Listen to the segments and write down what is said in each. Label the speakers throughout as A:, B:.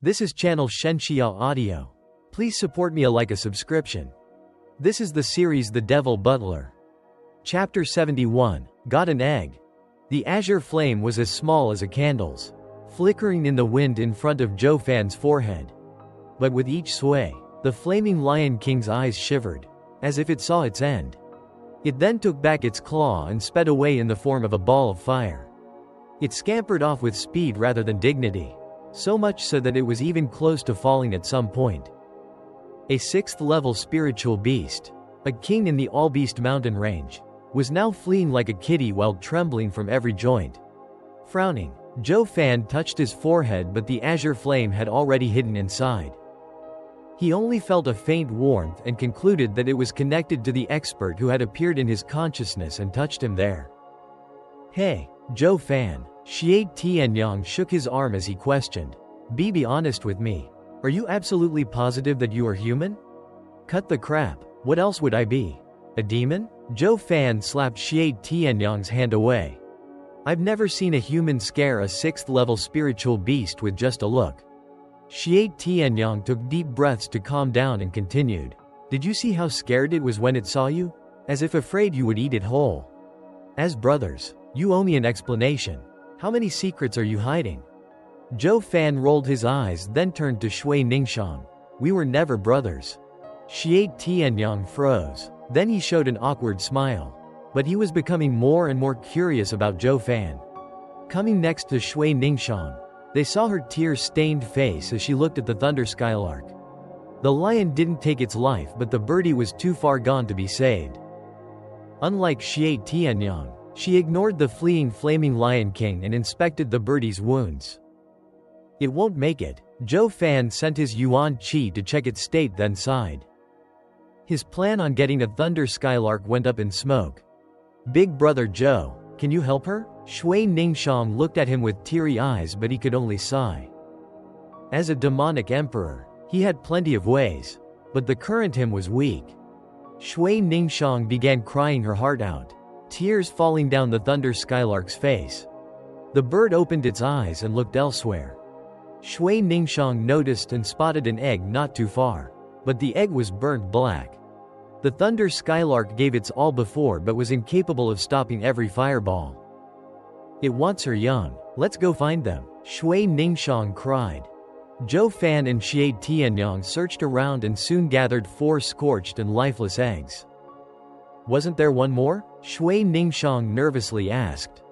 A: This is channel Xianxia Audio. Please support me like a subscription. This is the series The Devil Butler. Chapter 71, Got an Egg. The azure flame was as small as a candle's, flickering in the wind in front of Zhuo Fan's forehead. But with each sway, the flaming Lion King's eyes shivered, as if it saw its end. It then took back its claw and sped away in the form of a ball of fire. It scampered off with speed rather than dignity, so much so that it was even close to falling at some point. A 6th-level spiritual beast, a king in the All-Beast mountain range, was now fleeing like a kitty while trembling from every joint. Frowning, Zhuo Fan touched his forehead, but the azure flame had already hidden inside. He only felt a faint warmth and concluded that it was connected to the expert who had appeared in his consciousness and touched him there. "Hey, Zhuo Fan." Xie Tianyang shook his arm as he questioned. Be honest with me. Are you absolutely positive that you are human? Cut the crap. What else would I be? A demon? Zhuo Fan slapped Xie Tianyang's hand away. I've never seen a human scare a 6th-level spiritual beast with just a look. Xie Tianyang took deep breaths to calm down and continued. Did you see how scared it was when it saw you? As if afraid you would eat it whole. As brothers, you owe me an explanation. How many secrets are you hiding? Zhuo Fan rolled his eyes, then turned to Shui Ningxiang. We were never brothers. Xie Tianyang froze. Then he showed an awkward smile. But he was becoming more and more curious about Zhuo Fan. Coming next to Shui Ningxiang, they saw her tear-stained face as she looked at the thunder skylark. The lion didn't take its life, but the birdie was too far gone to be saved. Unlike Xie Tianyang, she ignored the fleeing flaming Lion King and inspected the birdie's wounds. It won't make it. Zhuo Fan sent his Yuan Qi to check its state, then sighed. His plan on getting a thunder skylark went up in smoke. Big brother Zhou, can you help her? Shui Ningxiang looked at him with teary eyes, but he could only sigh. As a demonic emperor, he had plenty of ways, but the current him was weak. Shui Ningxiang began crying her heart out, tears falling down the thunder skylark's face. The bird opened its eyes and looked elsewhere. Shui Ningxiang noticed and spotted an egg not too far, but the egg was burnt black. The thunder skylark gave its all before but was incapable of stopping every fireball. It wants her young. Let's go find them, Shui Ningxiang cried. Zhuo Fan and Xie Tianyang searched around and soon gathered 4 scorched and lifeless eggs. Wasn't there one more? Shui Ningxiang nervously asked.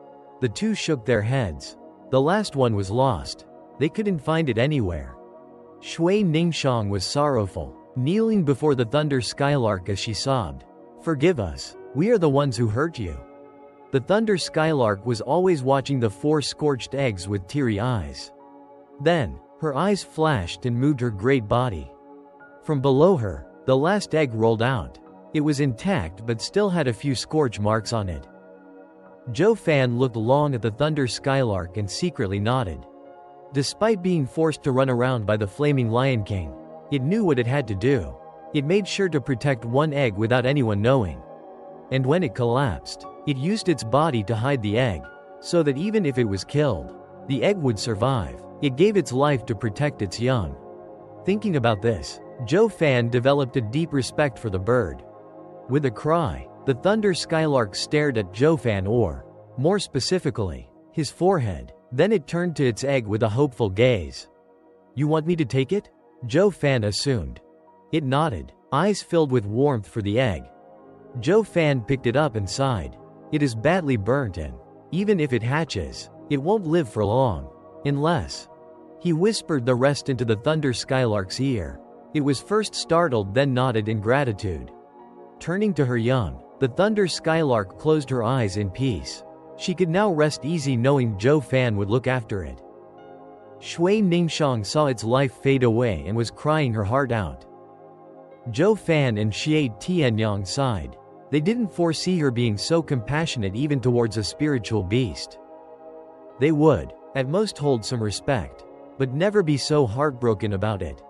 A: The two shook their heads. The last one was lost. They couldn't find it anywhere. Shui Ningxiang was sorrowful, kneeling before the thunder skylark as she sobbed. Forgive us. We are the ones who hurt you. The thunder skylark was always watching the 4 scorched eggs with teary eyes. Then, her eyes flashed and moved her great body. From below her, the last egg rolled out. It was intact but still had a few scorch marks on it. Zhuo Fan looked long at the thunder skylark and secretly nodded. Despite being forced to run around by the flaming Lion King, it knew what it had to do. It made sure to protect one egg without anyone knowing. And when it collapsed, it used its body to hide the egg, so that even if it was killed, the egg would survive. It gave its life to protect its young. Thinking about this, Zhuo Fan developed a deep respect for the bird. With a cry, the thunder skylark stared at Zhuo Fan, or, more specifically, his forehead. Then it turned to its egg with a hopeful gaze. You want me to take it? Zhuo Fan assumed. It nodded, eyes filled with warmth for the egg. Zhuo Fan picked it up and sighed. It is badly burnt and, even if it hatches, it won't live for long. Unless. He whispered the rest into the thunder skylark's ear. It was first startled, then nodded in gratitude. Turning to her young, the thunder skylark closed her eyes in peace. She could now rest easy knowing Zhuo Fan would look after it. Shui Ningxiang saw its life fade away and was crying her heart out. Zhuo Fan and Xie Tianyang sighed. They didn't foresee her being so compassionate even towards a spiritual beast. They would, at most, hold some respect, but never be so heartbroken about it.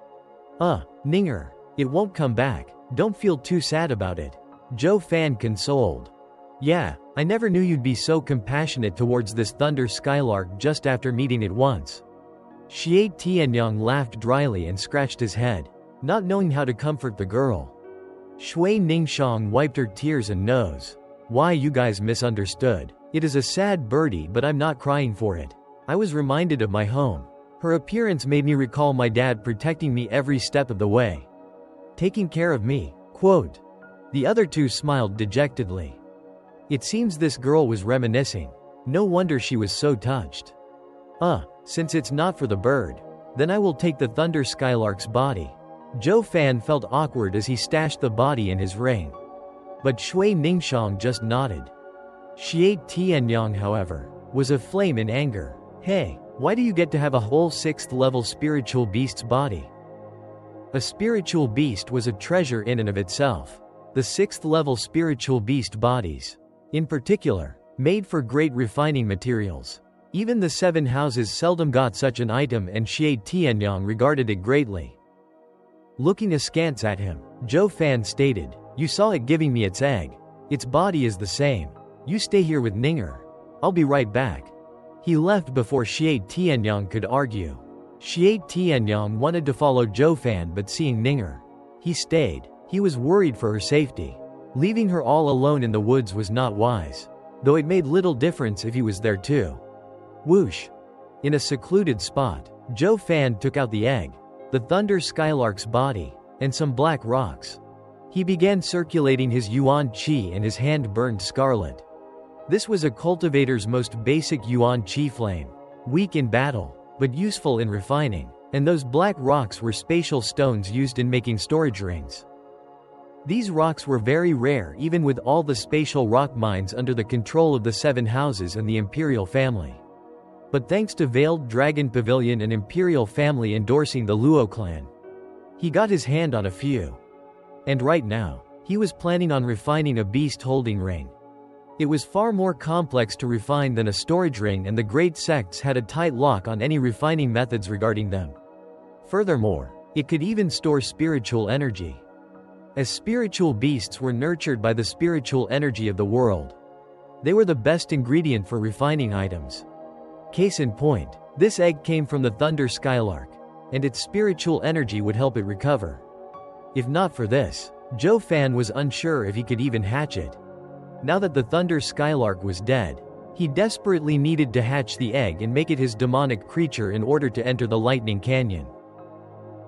A: Ninger, it won't come back. Don't feel too sad about it, Zhuo Fan consoled. Yeah, I never knew you'd be so compassionate towards this thunder skylark just after meeting it once. Xie Tianyang laughed dryly and scratched his head, not knowing how to comfort the girl. Shui Ningxiang wiped her tears and nose. Why, you guys misunderstood. It is a sad birdie, but I'm not crying for it. I was reminded of my home. Her appearance made me recall my dad protecting me every step of the way. Taking care of me, quote. The other two smiled dejectedly. It seems this girl was reminiscing. No wonder she was so touched. Since it's not for the bird, then I will take the Thunder Skylark's body. Zhuo Fan felt awkward as he stashed the body in his ring. But Shui Ningxiang just nodded. Xie Tianyang, however, was aflame in anger. Hey, why do you get to have a whole 6th-level spiritual beast's body? A spiritual beast was a treasure in and of itself. The 6th-level spiritual beast bodies, in particular, made for great refining materials. Even the 7 houses seldom got such an item, and Xie Tianyang regarded it greatly. Looking askance at him, Zhuo Fan stated, "You saw it giving me its egg. Its body is the same. You stay here with Ninger. I'll be right back." He left before Xie Tianyang could argue. Xie Tianyang wanted to follow Zhuo Fan, but seeing Ninger, he stayed. He was worried for her safety. Leaving her all alone in the woods was not wise, though it made little difference if he was there too. Whoosh! In a secluded spot, Zhuo Fan took out the egg, the Thunder Skylark's body, and some black rocks. He began circulating his yuan qi, and his hand burned scarlet. This was a cultivator's most basic yuan qi flame, weak in battle, but useful in refining, and those black rocks were spatial stones used in making storage rings. These rocks were very rare even with all the spatial rock mines under the control of the 7 houses and the imperial family. But thanks to Veiled Dragon Pavilion and imperial family endorsing the Luo clan, he got his hand on a few. And right now, he was planning on refining a beast holding ring. It was far more complex to refine than a storage ring, and the great sects had a tight lock on any refining methods regarding them. Furthermore, it could even store spiritual energy. As spiritual beasts were nurtured by the spiritual energy of the world, they were the best ingredient for refining items. Case in point, this egg came from the Thunder Skylark, and its spiritual energy would help it recover. If not for this, Zhuo Fan was unsure if he could even hatch it. Now that the Thunder Skylark was dead, he desperately needed to hatch the egg and make it his demonic creature in order to enter the Lightning Canyon.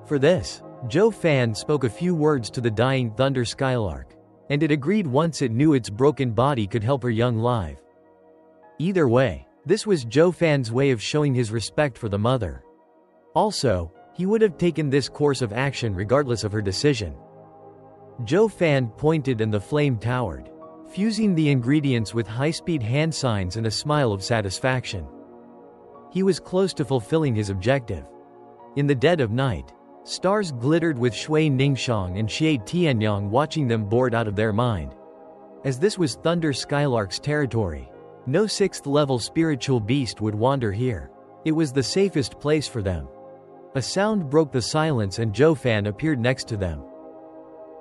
A: For this, Zhuo Fan spoke a few words to the dying Thunder Skylark, and it agreed once it knew its broken body could help her young live. Either way, this was Zhuo Fan's way of showing his respect for the mother. Also, he would have taken this course of action regardless of her decision. Zhuo Fan pointed and the flame towered, fusing the ingredients with high-speed hand signs and a smile of satisfaction. He was close to fulfilling his objective. In the dead of night, stars glittered with Shui Ningxiang and Xie Tianyang watching them bored out of their mind. As this was Thunder Skylark's territory, no 6th-level spiritual beast would wander here. It was the safest place for them. A sound broke the silence and Zhuo Fan appeared next to them.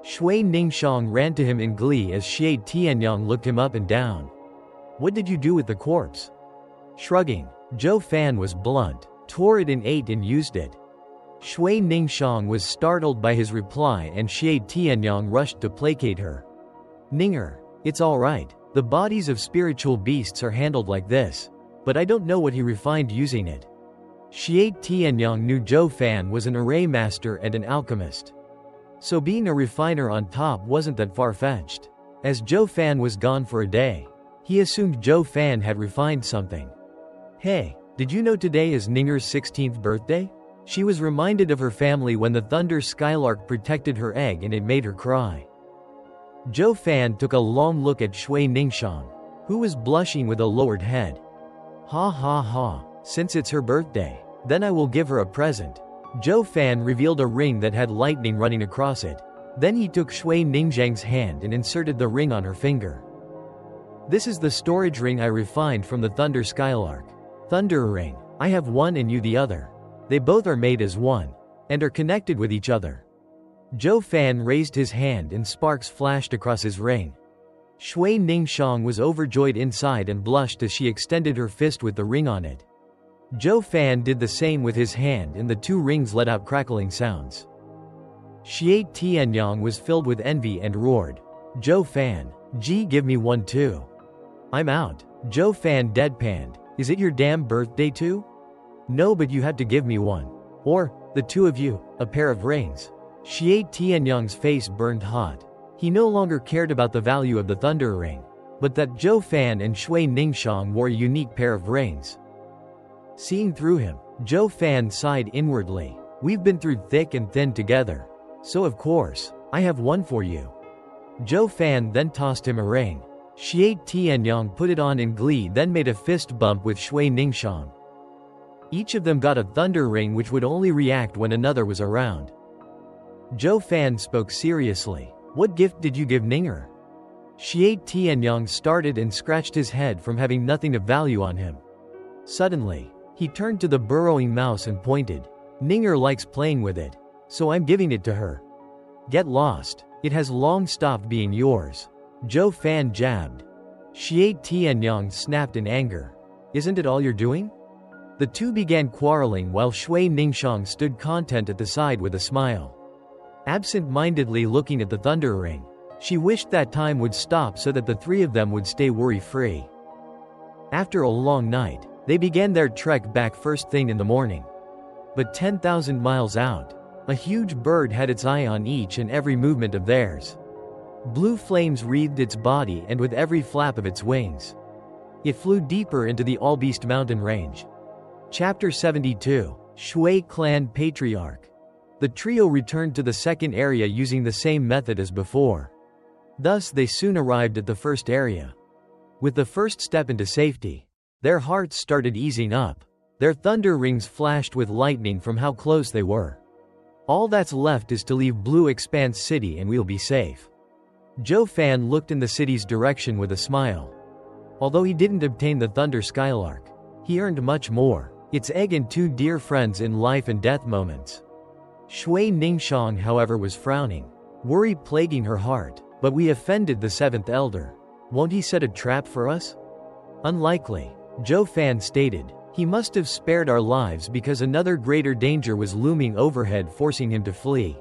A: Shui Ningxiang ran to him in glee as Xie Tianyang looked him up and down. "What did you do with the corpse?" Shrugging, Zhuo Fan was blunt. "Tore it in 8 and used it." Shui Ningxiang was startled by his reply and Xie Tianyang rushed to placate her. "Ninger, it's all right. The bodies of spiritual beasts are handled like this, but I don't know what he refined using it." Xie Tianyang knew Zhuo Fan was an array master and an alchemist, so being a refiner on top wasn't that far-fetched. As Zhuo Fan was gone for a day, he assumed Zhuo Fan had refined something. "Hey, did you know today is Ninger's 16th birthday?" She was reminded of her family when the Thunder Skylark protected her egg and it made her cry. Zhuo Fan took a long look at Shui Ningxiang, who was blushing with a lowered head. "Ha ha ha, since it's her birthday, then I will give her a present." Zhuo Fan revealed a ring that had lightning running across it. Then he took Shui Ningxiang's hand and inserted the ring on her finger. "This is the storage ring I refined from the Thunder Skylark. Thunder ring. I have one and you the other. They both are made as one, and are connected with each other." Zhuo Fan raised his hand and sparks flashed across his ring. Shui Ningxiang was overjoyed inside and blushed as she extended her fist with the ring on it. Zhuo Fan did the same with his hand and the two rings let out crackling sounds. Xie Tianyang was filled with envy and roared, "Zhuo Fan, gee, give me one too." "I'm out." Zhuo Fan deadpanned, "Is it your damn birthday too?" "No, but you had to give me one. Or, the two of you, a pair of rings." Xie Tianyang's face burned hot. He no longer cared about the value of the thunder ring, but that Zhuo Fan and Shui Ningxiang wore a unique pair of rings. Seeing through him, Zhuo Fan sighed inwardly. "We've been through thick and thin together. So of course, I have one for you." Zhuo Fan then tossed him a ring. Xie Tianyang put it on in glee, then made a fist bump with Shui Ningxiang. Each of them got a thunder ring which would only react when another was around. Zhuo Fan spoke seriously. "What gift did you give Ninger?" Xie Tianyang started and scratched his head from having nothing of value on him. Suddenly, he turned to the burrowing mouse and pointed. "Ninger likes playing with it, so I'm giving it to her. Get lost. It has long stopped being yours." Zhuo Fan jabbed. Xie Tianyang snapped in anger. "Isn't it all you're doing?" The two began quarreling while Shui Ningxiang stood content at the side with a smile, absent-mindedly looking at the thunder ring. She wished that time would stop so that the three of them would stay worry-free. After a long night, they began their trek back first thing in the morning. But 10,000 miles out, a huge bird had its eye on each and every movement of theirs. Blue flames wreathed its body and with every flap of its wings, it flew deeper into the Allbeast mountain range. Chapter 72, Shui Clan Patriarch. The trio returned to the second area using the same method as before. Thus they soon arrived at the first area. With the first step into safety, their hearts started easing up. Their thunder rings flashed with lightning from how close they were. "All that's left is to leave Blue Expanse City and we'll be safe." Zhuo Fan looked in the city's direction with a smile. Although he didn't obtain the Thunder Skylark, he earned much more, its egg and two dear friends in life and death moments. Shui Ningxiang, however, was frowning, worry plaguing her heart. "But we offended the seventh elder. Won't he set a trap for us?" "Unlikely," Zhuo Fan stated. "He must have spared our lives because another greater danger was looming overhead, forcing him to flee.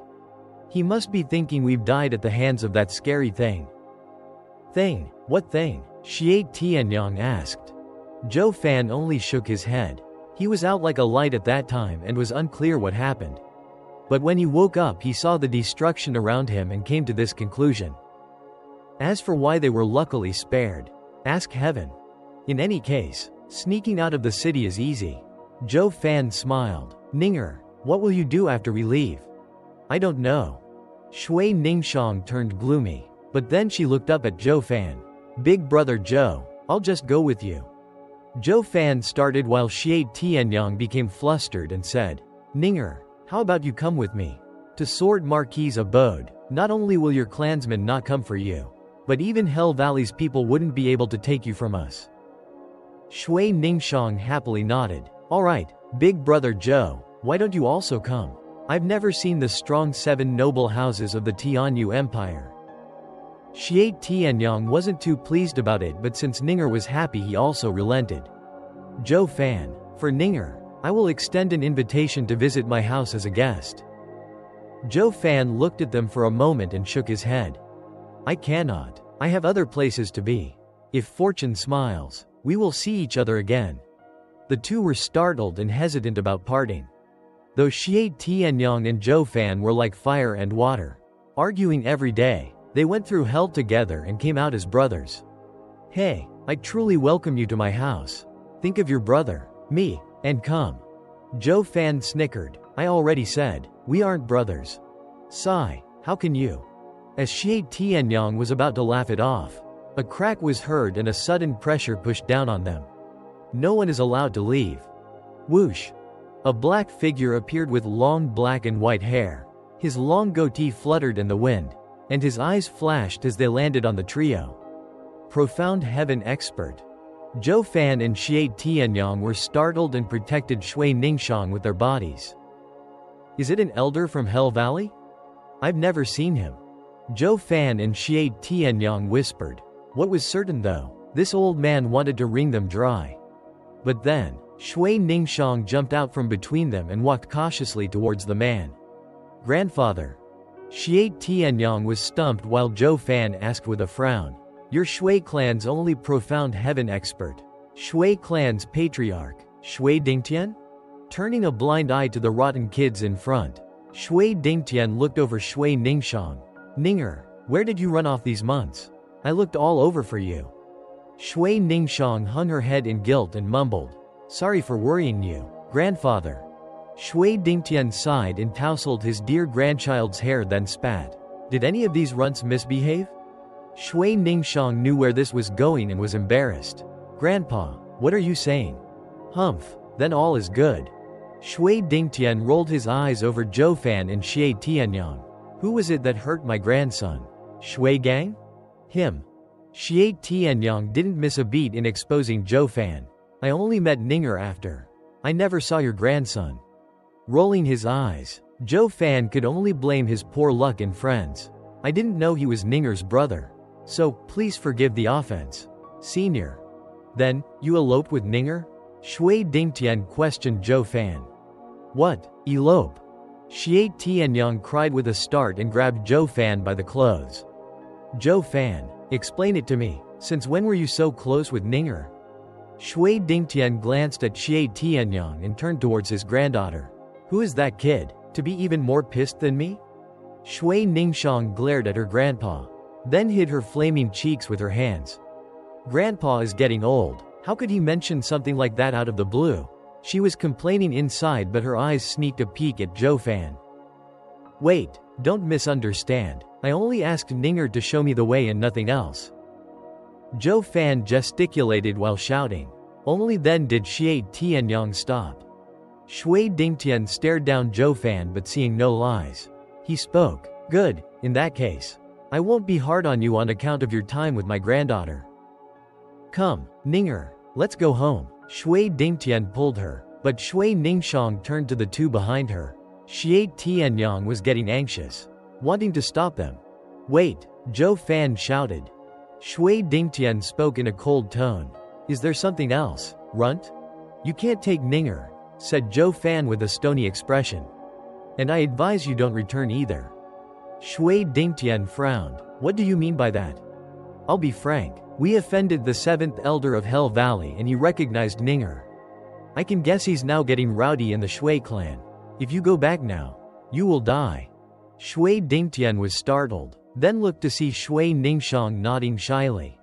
A: He must be thinking we've died at the hands of that scary thing." "Thing? What thing?" Xie Tianyang asked. Zhuo Fan only shook his head. He was out like a light at that time and was unclear what happened. But when he woke up, he saw the destruction around him and came to this conclusion. As for why they were luckily spared, ask heaven. In any case, sneaking out of the city is easy. Zhuo Fan smiled. "Ninger, what will you do after we leave?" "I don't know." Shui Ningxiang turned gloomy, but then she looked up at Zhuo Fan. "Big brother Zhuo, I'll just go with you." Zhuo Fan started while Xie Tianyang became flustered and said, "Ninger, how about you come with me to Sword Marquis's abode? Not only will your clansmen not come for you, but even Hell Valley's people wouldn't be able to take you from us." Shui Ningxiang happily nodded. "All right, big brother Zhuo, why don't you also come? I've never seen the strong 7 noble houses of the Tianyu Empire." Xie Tianyang wasn't too pleased about it, but since Ninger was happy, he also relented. "Zhuo Fan, for Ninger, I will extend an invitation to visit my house as a guest." Zhuo Fan looked at them for a moment and shook his head. "I cannot. I have other places to be. If fortune smiles, we will see each other again." The two were startled and hesitant about parting. Though Xie Tianyang and Zhuo Fan were like fire and water, arguing every day, they went through hell together and came out as brothers. "Hey, I truly welcome you to my house. Think of your brother, me, and come." Zhuo Fan snickered. "I already said, we aren't brothers." "Sigh, how can you?" As Xie Tianyang was about to laugh it off, a crack was heard and a sudden pressure pushed down on them. "No one is allowed to leave." Whoosh! A black figure appeared with long black and white hair. His long goatee fluttered in the wind, and his eyes flashed as they landed on the trio. Profound heaven expert. Zhuo Fan and Xie Tianyang were startled and protected Shui Ningxiang with their bodies. "Is it an elder from Hell Valley? I've never seen him." Zhuo Fan and Xie Tianyang whispered. What was certain though, this old man wanted to wring them dry. But then, Shui Ningxiang jumped out from between them and walked cautiously towards the man. Grandfather. Xie Tianyang was stumped while Zhuo Fan asked with a frown. Your Shui clan's only profound heaven expert. Shui clan's patriarch, Shui Dingtian? Turning a blind eye to the rotten kids in front, Shui Dingtian looked over Shui Ningxiang. Ninger, where did you run off these months? I looked all over for you. Shui Ningxiang hung her head in guilt and mumbled. Sorry for worrying you, grandfather. Shui Dingtian sighed and tousled his dear grandchild's hair, then spat. Did any of these runts misbehave? Shui Ningxiang knew where this was going and was embarrassed. Grandpa, what are you saying? Humph, then all is good. Shui Dingtian rolled his eyes over Zhuo Fan and Xie Tianyang. Who was it that hurt my grandson? Shui Gang? Him. Xie Tianyang didn't miss a beat in exposing Zhuo Fan. I only met Ninger after. I never saw your grandson. Rolling his eyes, Zhuo Fan could only blame his poor luck and friends. I didn't know he was Ninger's brother. So, please forgive the offense. Senior. Then, you eloped with Ninger? Shui Dingtian questioned Zhuo Fan. What, elope? Xie Tianyang cried with a start and grabbed Zhuo Fan by the clothes. Zhuo Fan, explain it to me. Since when were you so close with Ninger? Shui Dingtian glanced at Xie Tianyang and turned towards his granddaughter. Who is that kid, to be even more pissed than me? Shui Ningxiang glared at her grandpa, then hid her flaming cheeks with her hands. Grandpa is getting old. How could he mention something like that out of the blue? She was complaining inside, but her eyes sneaked a peek at Zhuo Fan. Wait, don't misunderstand. I only asked Ninger to show me the way and nothing else. Zhuo Fan gesticulated while shouting. Only then did Xie Tianyang stop. Shui Dingtian stared down Zhuo Fan, but seeing no lies, he spoke. Good, in that case. I won't be hard on you on account of your time with my granddaughter. Come, Ninger, let's go home. Shui Dingtian pulled her, but Shui Ningxiang turned to the two behind her. Xie Tianyang was getting anxious, wanting to stop them. Wait, Zhuo Fan shouted. Shui Dingtian spoke in a cold tone. Is there something else, runt? You can't take Ninger, said Zhuo Fan with a stony expression. And I advise you don't return either. Shui Dingtian frowned. What do you mean by that? I'll be frank. We offended the 7th elder of Hell Valley and he recognized Ninger. I can guess he's now getting rowdy in the Shui clan. If you go back now, you will die. Shui Dingtian was startled, then looked to see Shui Ningxiang nodding shyly.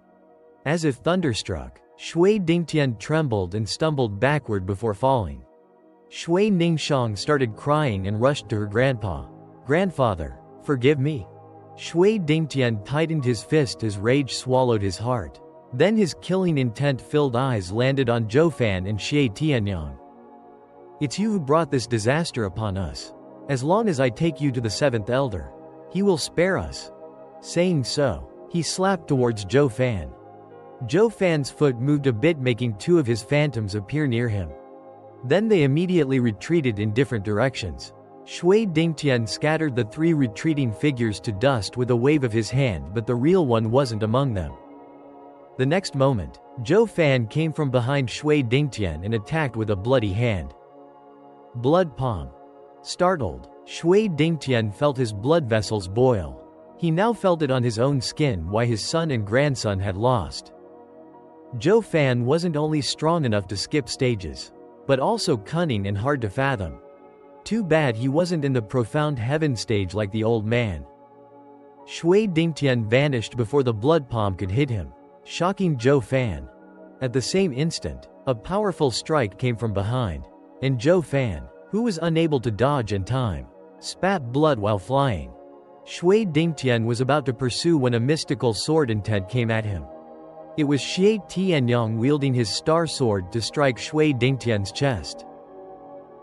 A: As if thunderstruck, Shui Dingtian trembled and stumbled backward before falling. Shui Ningxiang started crying and rushed to her grandpa. Grandfather, forgive me. Shui Dingtian tightened his fist as rage swallowed his heart. Then his killing intent-filled eyes landed on Zhuo Fan and Xie Tianyang. It's you who brought this disaster upon us. As long as I take you to the 7th elder, he will spare us. Saying so, he slapped towards Zhuo Fan. Zhuo Fan's foot moved a bit, making two of his phantoms appear near him. Then they immediately retreated in different directions. Shui Dingtian scattered the three retreating figures to dust with a wave of his hand, but the real one wasn't among them. The next moment, Zhuo Fan came from behind Shui Dingtian and attacked with a bloody hand. Blood palm. Startled, Shui Dingtian felt his blood vessels boil. He now felt it on his own skin why his son and grandson had lost. Zhuo Fan wasn't only strong enough to skip stages, but also cunning and hard to fathom. Too bad he wasn't in the profound heaven stage like the old man. Shui Dingtian vanished before the blood palm could hit him, shocking Zhuo Fan. At the same instant, a powerful strike came from behind, and Zhuo Fan, who was unable to dodge in time, spat blood while flying. Shui Dingtian was about to pursue when a mystical sword intent came at him. It was Xie Tianyang wielding his star sword to strike Shui Dingtian's chest.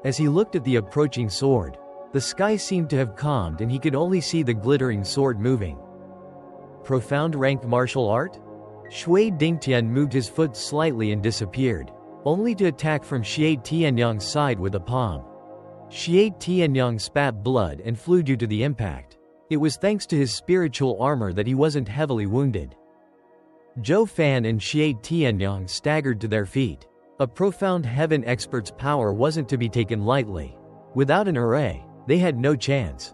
A: As he looked at the approaching sword, the sky seemed to have calmed and he could only see the glittering sword moving. Profound ranked martial art? Shui Dingtian moved his foot slightly and disappeared, only to attack from Xie Tianyang's side with a palm. Xie Tianyang spat blood and flew due to the impact. It was thanks to his spiritual armor that he wasn't heavily wounded. Zhuo Fan and Xie Tianyang staggered to their feet. A profound heaven expert's power wasn't to be taken lightly. Without an array, they had no chance.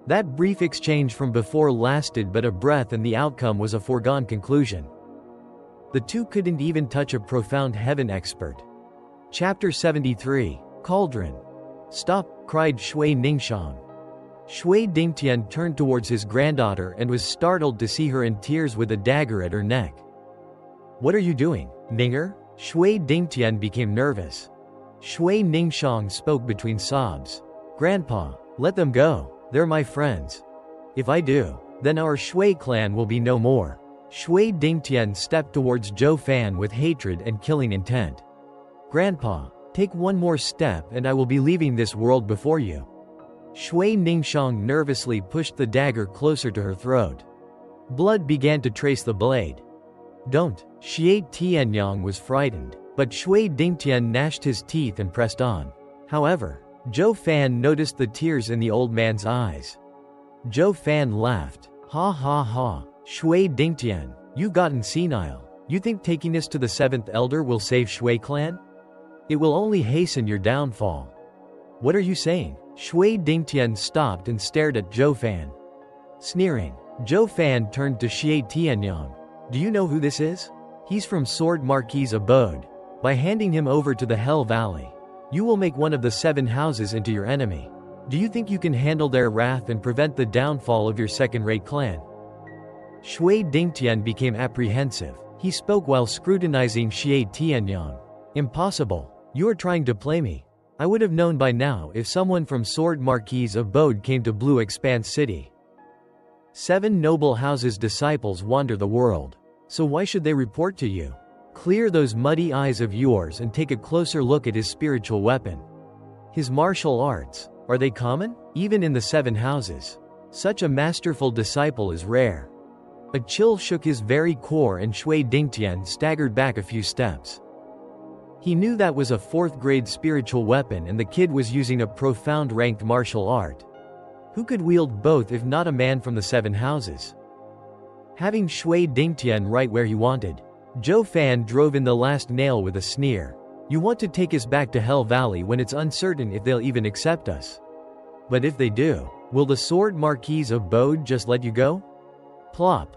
A: That brief exchange from before lasted but a breath and the outcome was a foregone conclusion. The two couldn't even touch a profound heaven expert. Chapter 73, Cauldron. Stop, cried Shui Ningxiang. Shui Dingtian turned towards his granddaughter and was startled to see her in tears with a dagger at her neck. What are you doing, Ninger? Shui Dingtian became nervous. Shui Ningxiang spoke between sobs. Grandpa, let them go. They're my friends. If I do, then our Shui clan will be no more. Shui Dingtian stepped towards Zhuo Fan with hatred and killing intent. Grandpa, take one more step and I will be leaving this world before you. Shui Ningxiang nervously pushed the dagger closer to her throat. Blood began to trace the blade. Don't. Xie Tianyang was frightened, but Shui Dingtian gnashed his teeth and pressed on. However, Zhuo Fan noticed the tears in the old man's eyes. Zhuo Fan laughed. Ha ha ha. Shui Dingtian, you've gotten senile. You think taking us to the seventh elder will save Shui clan? It will only hasten your downfall. What are you saying? Shui Dingtian stopped and stared at Zhuo Fan. Sneering, Zhuo Fan turned to Xie Tianyang. Do you know who this is? He's from Sword Marquis's abode. By handing him over to the Hell Valley, you will make one of the 7 houses into your enemy. Do you think you can handle their wrath and prevent the downfall of your second-rate clan? Shui Dingtian became apprehensive. He spoke while scrutinizing Xie Tianyang. Impossible. You are trying to play me. I would have known by now if someone from Sword Marquis's abode came to Blue Expanse City. 7 noble houses' disciples wander the world. So why should they report to you? Clear those muddy eyes of yours and take a closer look at his spiritual weapon. His martial arts, are they common? Even in the 7 houses. Such a masterful disciple is rare. A chill shook his very core and Shui Dingtian staggered back a few steps. He knew that was a 4th-grade spiritual weapon and the kid was using a profound ranked martial art. Who could wield both if not a man from the 7 houses? Having Shui Dingtian right where he wanted, Zhuo Fan drove in the last nail with a sneer. You want to take us back to Hell Valley when it's uncertain if they'll even accept us. But if they do, will the Sword Marquis's abode just let you go? Plop.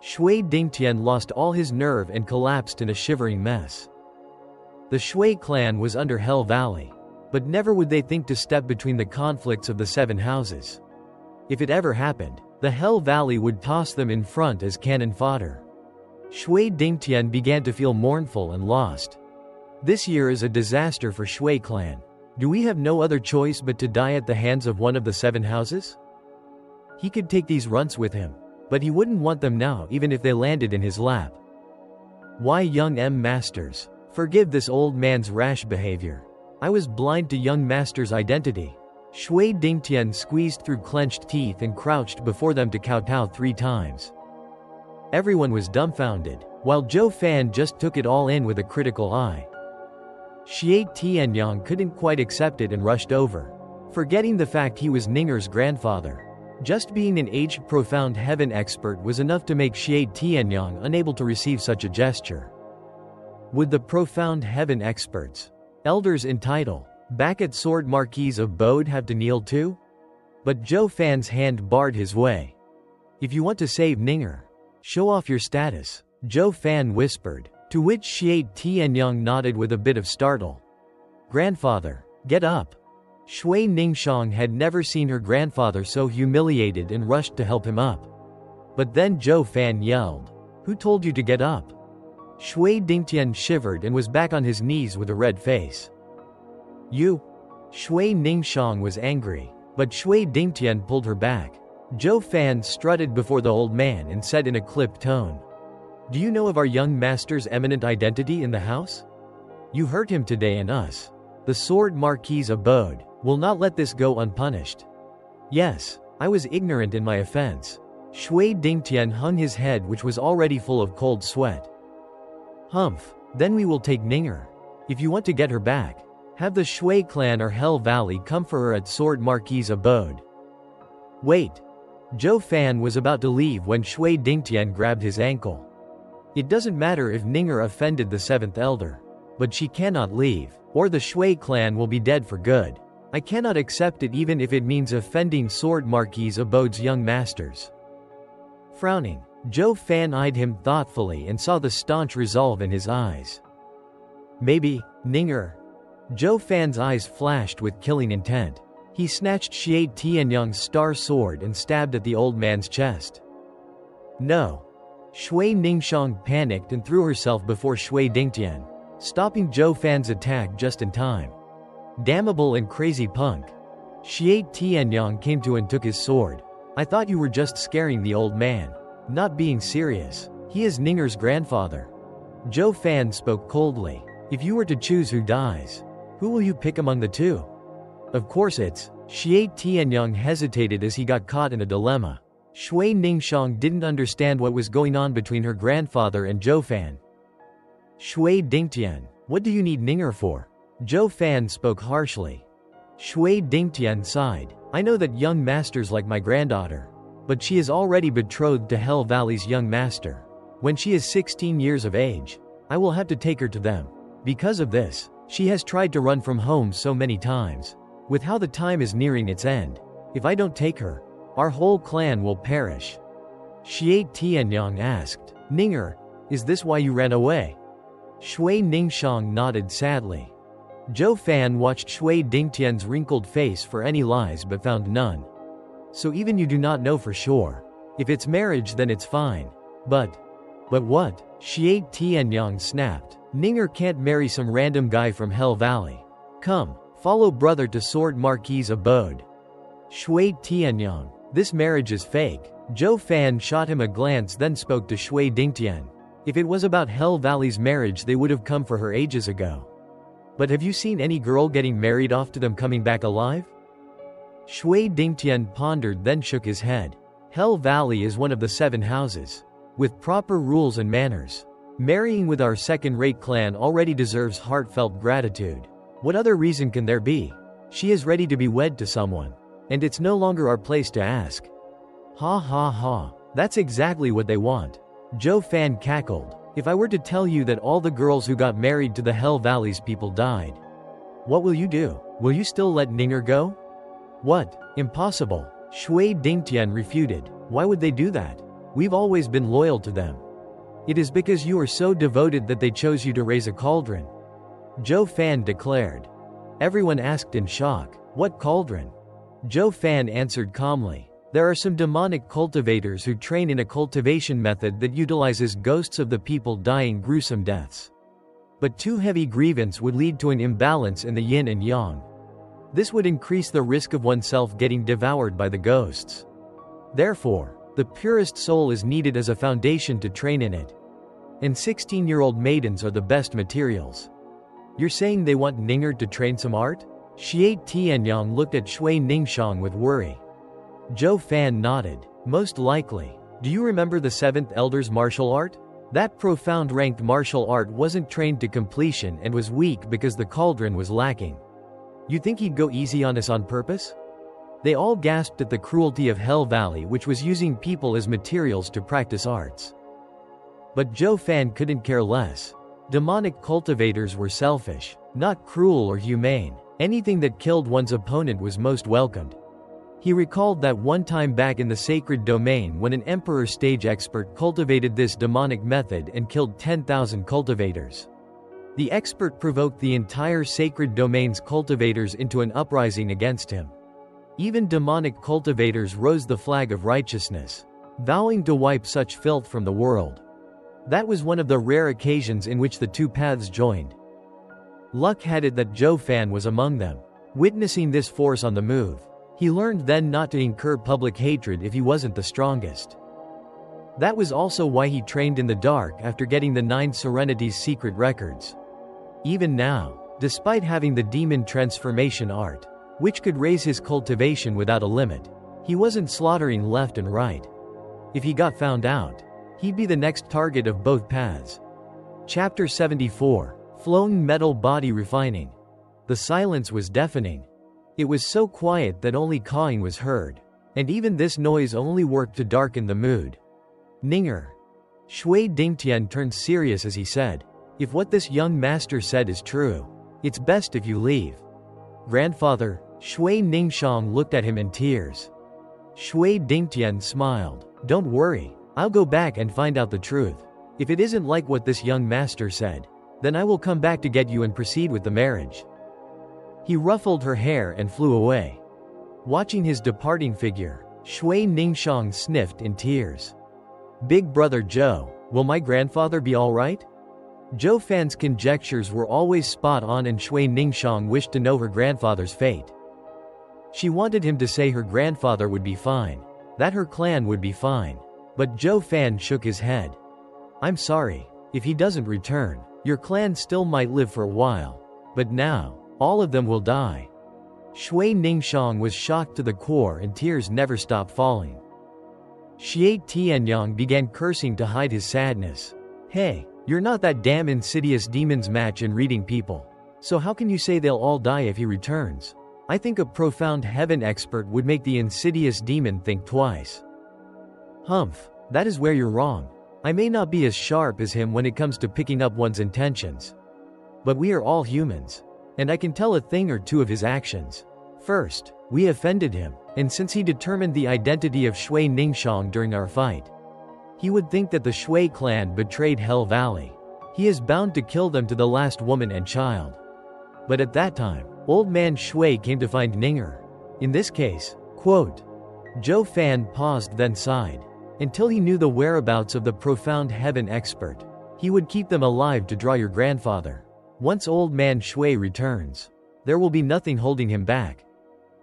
A: Shui Dingtian lost all his nerve and collapsed in a shivering mess. The Shui clan was under Hell Valley, but never would they think to step between the conflicts of the 7 houses. If it ever happened, the Hell Valley would toss them in front as cannon fodder. Shui Dingtian began to feel mournful and lost. This year is a disaster for Shui clan. Do we have no other choice but to die at the hands of one of the 7 houses? He could take these runts with him, but he wouldn't want them now even if they landed in his lap. Why, young masters, forgive this old man's rash behavior. I was blind to young master's identity. Shui Dingtian squeezed through clenched teeth and crouched before them to kowtow 3 times. Everyone was dumbfounded, while Zhuo Fan just took it all in with a critical eye. Xie Tianyang couldn't quite accept it and rushed over, forgetting the fact he was Ninger's grandfather. Just being an aged profound heaven expert was enough to make Xie Tianyang unable to receive such a gesture. Would the profound heaven experts, elders in title, back at Sword Marquis's abode have to kneel too? But Zhuo Fan's hand barred his way. If you want to save Ninger, show off your status, Zhuo Fan whispered, to which Xie Tianyang nodded with a bit of startle. Grandfather, get up. Shui Ningxiang had never seen her grandfather so humiliated and rushed to help him up. But then Zhuo Fan yelled, Who told you to get up? Shui Dingtian shivered and was back on his knees with a red face. You? Shui Ningxiang was angry, but Shui Dingtian pulled her back. Zhuo Fan strutted before the old man and said in a clipped tone, Do you know of our young master's eminent identity in the house? You hurt him today and us. The Sword Marquis's abode will not let this go unpunished. Yes, I was ignorant in my offense. Shui Dingtian hung his head, which was already full of cold sweat. Humph, then we will take Ninger. If you want to get her back, have the Shui clan or Hell Valley come for her at Sword Marquis's abode. Wait. Zhuo Fan was about to leave when Shui Dingtian grabbed his ankle. It doesn't matter if Ninger offended the 7th elder. But she cannot leave, or the Shui clan will be dead for good. I cannot accept it even if it means offending Sword Marquis Abode's young masters." Frowning, Zhuo Fan eyed him thoughtfully and saw the staunch resolve in his eyes. "Maybe, Ninger." Zhuo Fan's eyes flashed with killing intent. He snatched Xie Tianyang's star sword and stabbed at the old man's chest. "No." Shui Ningxiang panicked and threw herself before Shui Dingtian, stopping Zhuo Fan's attack just in time. "Damnable and crazy punk." Xie Tianyang came to and took his sword. "I thought you were just scaring the old man. Not being serious. He is Ninger's grandfather." Zhuo Fan spoke coldly. "If you were to choose who dies, who will you pick among the two?" "Of course it's..." Xie Tianyang hesitated as he got caught in a dilemma. Shui Ningxiang didn't understand what was going on between her grandfather and Zhuo Fan. "Shui Dingtian, what do you need Ninger for?" Zhuo Fan spoke harshly. Shui Dingtian sighed. "I know that young masters like my granddaughter. But she is already betrothed to Hell Valley's young master. When she is 16 years of age, I will have to take her to them. Because of this, she has tried to run from home so many times. With how the time is nearing its end, if I don't take her, our whole clan will perish." Xie Tianyang asked, "Ninger, is this why you ran away?" Shui Ningxiang nodded sadly. Zhuo Fan watched Shui Dingtian's wrinkled face for any lies but found none. "So even you do not know for sure. If it's marriage then it's fine. But what?" Xie Tianyang snapped. "Ninger can't marry some random guy from Hell Valley. Come, follow brother to Sword Marquis' abode." Shui Tianyang, "This marriage is fake." Zhuo Fan shot him a glance then spoke to Shui Dingtian. "If it was about Hell Valley's marriage they would have come for her ages ago. But have you seen any girl getting married off to them coming back alive?" Shui Dingtian pondered then shook his head. "Hell Valley is one of the 7 houses, with proper rules and manners. Marrying with our second-rate clan already deserves heartfelt gratitude. What other reason can there be? She is ready to be wed to someone. And it's no longer our place to ask." "Ha ha ha. That's exactly what they want." Zhuo Fan cackled. "If I were to tell you that all the girls who got married to the Hell Valley's people died, what will you do? Will you still let Ninger go?" "What? Impossible." Shui Dingtian refuted. "Why would they do that? We've always been loyal to them." "It is because you are so devoted that they chose you to raise a cauldron," Zhuo Fan declared. Everyone asked in shock, "What cauldron?" Zhuo Fan answered calmly. "There are some demonic cultivators who train in a cultivation method that utilizes ghosts of the people dying gruesome deaths. But too heavy grievance would lead to an imbalance in the yin and yang. This would increase the risk of oneself getting devoured by the ghosts. Therefore, the purest soul is needed as a foundation to train in it. And 16-year-old maidens are the best materials." "You're saying they want Ninger to train some art?" Xie Tianyang looked at Shui Ningxiang with worry. Zhuo Fan nodded. "Most likely. Do you remember the 7th Elder's martial art? That profound ranked martial art wasn't trained to completion and was weak because the cauldron was lacking. You think he'd go easy on us on purpose?" They all gasped at the cruelty of Hell Valley, which was using people as materials to practice arts. But Zhuo Fan couldn't care less. Demonic cultivators were selfish, not cruel or humane. Anything that killed one's opponent was most welcomed. He recalled that one time back in the sacred domain when an emperor stage expert cultivated this demonic method and killed 10,000 cultivators. The expert provoked the entire sacred domain's cultivators into an uprising against him. Even demonic cultivators rose the flag of righteousness, vowing to wipe such filth from the world. That was one of the rare occasions in which the two paths joined. Luck had it that Zhuo Fan was among them. Witnessing this force on the move, he learned then not to incur public hatred if he wasn't the strongest. That was also why he trained in the dark after getting the 9 Serenities Secret Records. Even now, despite having the demon transformation art, which could raise his cultivation without a limit, he wasn't slaughtering left and right. If he got found out, he'd be the next target of both paths. Chapter 74. Flowing Metal Body Refining. The silence was deafening. It was so quiet that only cawing was heard, and even this noise only worked to darken the mood. "Ninger." Shui Dingtian turned serious as he said. If what this young master said is true, it's best if you leave. Grandfather, Shui Ningxiang looked at him in tears. Shui Dingtian smiled. Don't worry, I'll go back and find out the truth. If it isn't like what this young master said, then I will come back to get you and proceed with the marriage. He ruffled her hair and flew away. Watching his departing figure, Shui Ningxiang sniffed in tears. Big brother Zhou, will my grandfather be all right? Zhuo Fan's conjectures were always spot on, and Shui Ningxiang wished to know her grandfather's fate. She wanted him to say her grandfather would be fine, that her clan would be fine. But Zhuo Fan shook his head. I'm sorry, if he doesn't return, your clan still might live for a while. But now, all of them will die. Shui Ningxiang was shocked to the core, and tears never stopped falling. Xie Tianyang began cursing to hide his sadness. Hey, you're not that damn insidious demon's match in reading people. So how can you say they'll all die if he returns? I think a profound heaven expert would make the insidious demon think twice. Humph, that is where you're wrong. I may not be as sharp as him when it comes to picking up one's intentions. But we are all humans, and I can tell a thing or two of his actions. First, we offended him, and since he determined the identity of Shui Ningxiang during our fight, he would think that the Shui clan betrayed Hell Valley. He is bound to kill them to the last woman and child. But at that time, old man Shui came to find Ninger. In this case, quote, Zhuo Fan paused, then sighed. Until he knew the whereabouts of the profound heaven expert, he would keep them alive to draw your grandfather. Once old man Shui returns, there will be nothing holding him back.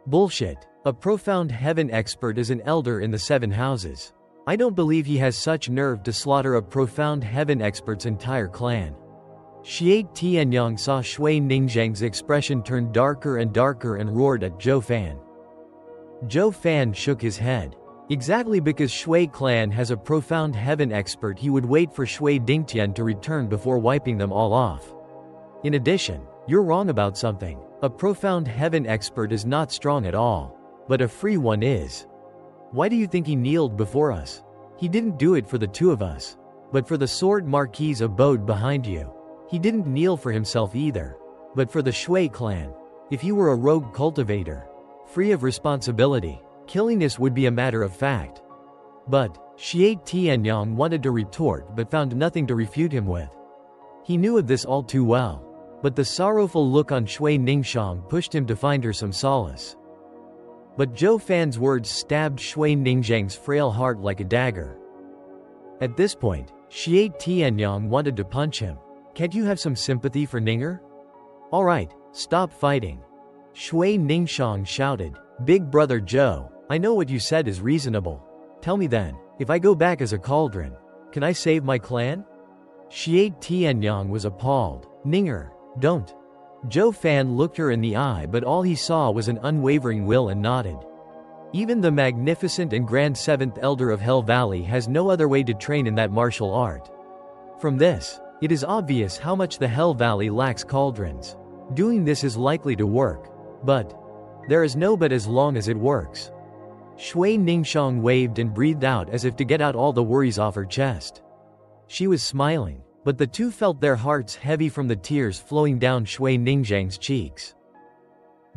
A: Bullshit. A profound heaven expert is an elder in the 7 houses. I don't believe he has such nerve to slaughter a profound heaven expert's entire clan. Xie Tianyang saw Shui Ningxiang's expression turn darker and darker and roared at Zhuo Fan. Zhuo Fan shook his head. Exactly because Shui clan has a profound heaven expert, he would wait for Shui Dingtian to return before wiping them all off. In addition, you're wrong about something. A profound heaven expert is not strong at all, but a free one is. Why do you think he kneeled before us? He didn't do it for the 2 of us, but for the sword marquis's abode behind you. He didn't kneel for himself either, but for the Shui clan. If he were a rogue cultivator, free of responsibility, killing us would be a matter of fact. But Xie Tianyang wanted to retort but found nothing to refute him with. He knew of this all too well, but the sorrowful look on Shui Ningxiang pushed him to find her some solace. But Zhuo Fan's words stabbed Shui Ningxiang's frail heart like a dagger. At this point, Xie Tianyang wanted to punch him. Can't you have some sympathy for Ninger? All right, stop fighting. Shui Ningxiang shouted. Big brother Zhou, I know what you said is reasonable. Tell me then, if I go back as a cauldron, can I save my clan? Xie Tianyang was appalled. Ninger, don't. Zhuo Fan looked her in the eye, but all he saw was an unwavering will and nodded. Even the magnificent and grand 7th elder of Hell Valley has no other way to train in that martial art. From this, it is obvious how much the Hell Valley lacks cauldrons. Doing this is likely to work. But there is no but as long as it works. Shui Ningxiang waved and breathed out as if to get out all the worries off her chest. She was smiling, but the 2 felt their hearts heavy from the tears flowing down Shui Ningxiang's cheeks.